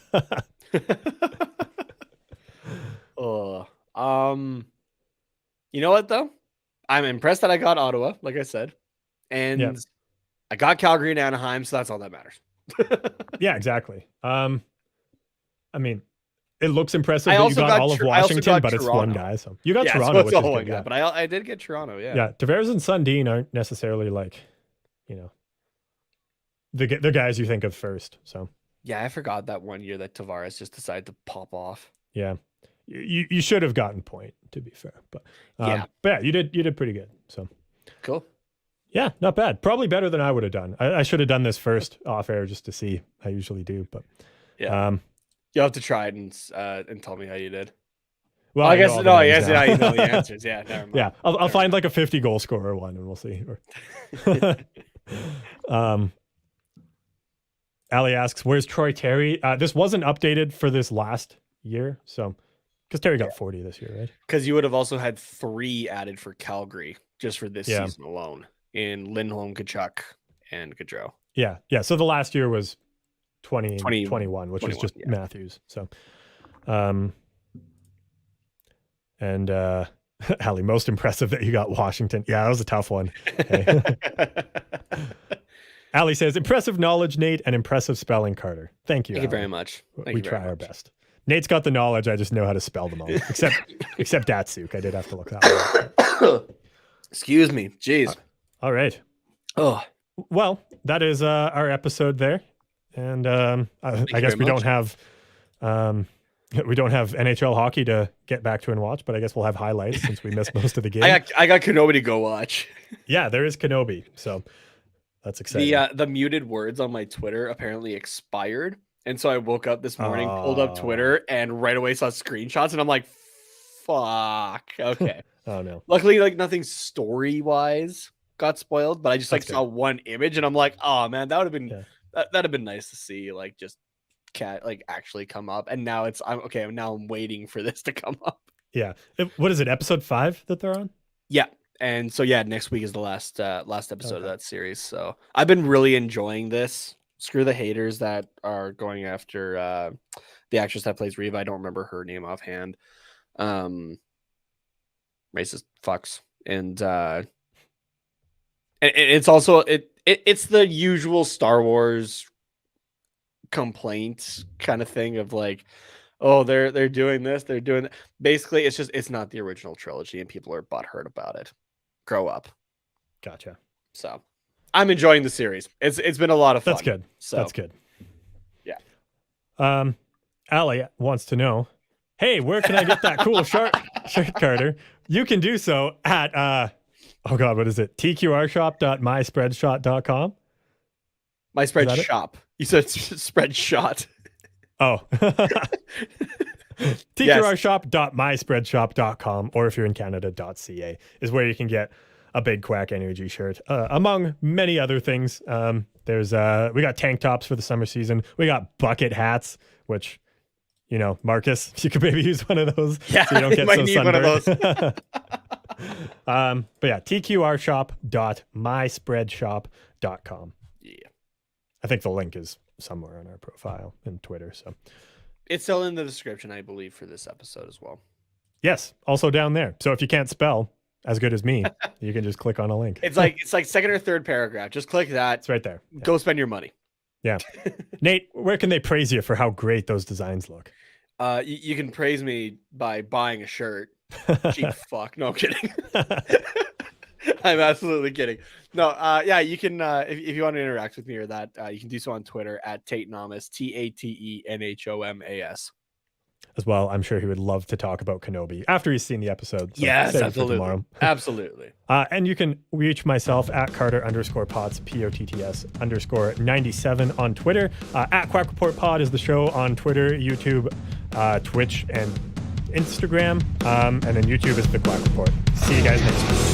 You know what though? I'm impressed that I got Ottawa, like I said. And I got Calgary and Anaheim, so that's all that matters. Yeah, exactly. I mean, it looks impressive I that you also got all of Washington, but it's one Toronto. guy. So you got So Toronto, it's which all is one good. guy, Yeah. but I did get Toronto, Yeah, Tavares and Sundin aren't necessarily like, the guys you think of first. So yeah, I forgot that one year that Tavares just decided to pop off. yeah, you should have gotten Point, to be fair, but yeah, you did pretty good. So cool. Yeah, not bad. Probably better than I would have done. I should have done this first off air just to see. I usually do, but yeah, you'll have to try it and tell me how you did. Well, I guess no. Yes, yeah, you know the answers. Yeah, never mind. Yeah, I'll find like a 50 goal scorer one, and we'll see. Ali asks, "Where's Troy Terry?" This wasn't updated for this last year, so because Terry got 40 this year, right? Because you would have also had 3 added for Calgary just for this season alone in Lindholm, Kachuk, and Gaudreau. Yeah. So the last year was 2021, which was just Matthews. So, and Ali, most impressive that you got Washington. Yeah, that was a tough one. Okay. Ali says, impressive knowledge, Nate, and impressive spelling, Carter. Thank you. Thank you very much. We try our best. Nate's got the knowledge. I just know how to spell them all, except Datsuk. I did have to look that up. Excuse me. Jeez. All right. Oh, well, that is our episode there, and I guess we don't have NHL hockey to get back to and watch, but I guess we'll have highlights since we missed most of the game. I got Kenobi to go watch. Yeah, there is Kenobi, so that's exciting. The muted words on my Twitter apparently expired, and so I woke up this morning, pulled up Twitter, and right away saw screenshots, and I'm like, "Fuck." Okay. Oh no. Luckily, like nothing story wise got spoiled, but I just saw one image, and I'm like, "Oh man, that would have been that'd have been nice to see." Like just actually come up, and now I'm waiting for this to come up. Yeah. What is it? Episode 5 that they're on? Yeah. And so yeah, next week is the last episode of that series. So I've been really enjoying this. Screw the haters that are going after the actress that plays Reva. I don't remember her name offhand. Racist fucks. And it's also it's the usual Star Wars complaint kind of thing of like, oh, they're doing this, they're doing that. Basically, it's not the original trilogy, and people are butthurt about it. Grow up. Gotcha. So I'm enjoying the series. It's been a lot of fun. That's good. So that's good. Yeah. Allie wants to know, hey, where can I get that cool shirt, Carter? You can do so at oh god, what is it? tqrshop.myspreadshot.com. My spread shop. You said spread shot. Oh. tqrshop.myspreadshop.com, or if you're in Canada.ca is where you can get a Big Quack Energy shirt, among many other things. There's we got tank tops for the summer season. We got bucket hats, which, you know, Marcus, you could maybe use one of those. Yeah, so you don't get might so need sunburned. one of those. But yeah, tqrshop.myspreadshop.com. Yeah. I think the link is somewhere on our profile in Twitter. So it's still in the description, I believe, for this episode as well. yes, also down there. So if you can't spell as good as me, you can just click on a link. It's like second or third paragraph. Just click that. It's right there. Yeah. Go spend your money. Yeah. Nate, where can they praise you for how great those designs look? You can praise me by buying a shirt. Cheap fuck. No, I'm kidding. I'm absolutely kidding. No, yeah, you can, if you want to interact with me or that, you can do so on Twitter at Tatenamas, TATENHOMAS. As well, I'm sure he would love to talk about Kenobi after he's seen the episode. So yes, save it for absolutely. tomorrow. Absolutely. And you can reach myself at Carter_Potts, POTTS_97 on Twitter. At Quack Report Pod is the show on Twitter, YouTube, Twitch, and Instagram. And then YouTube is the Quack Report. See you guys next week.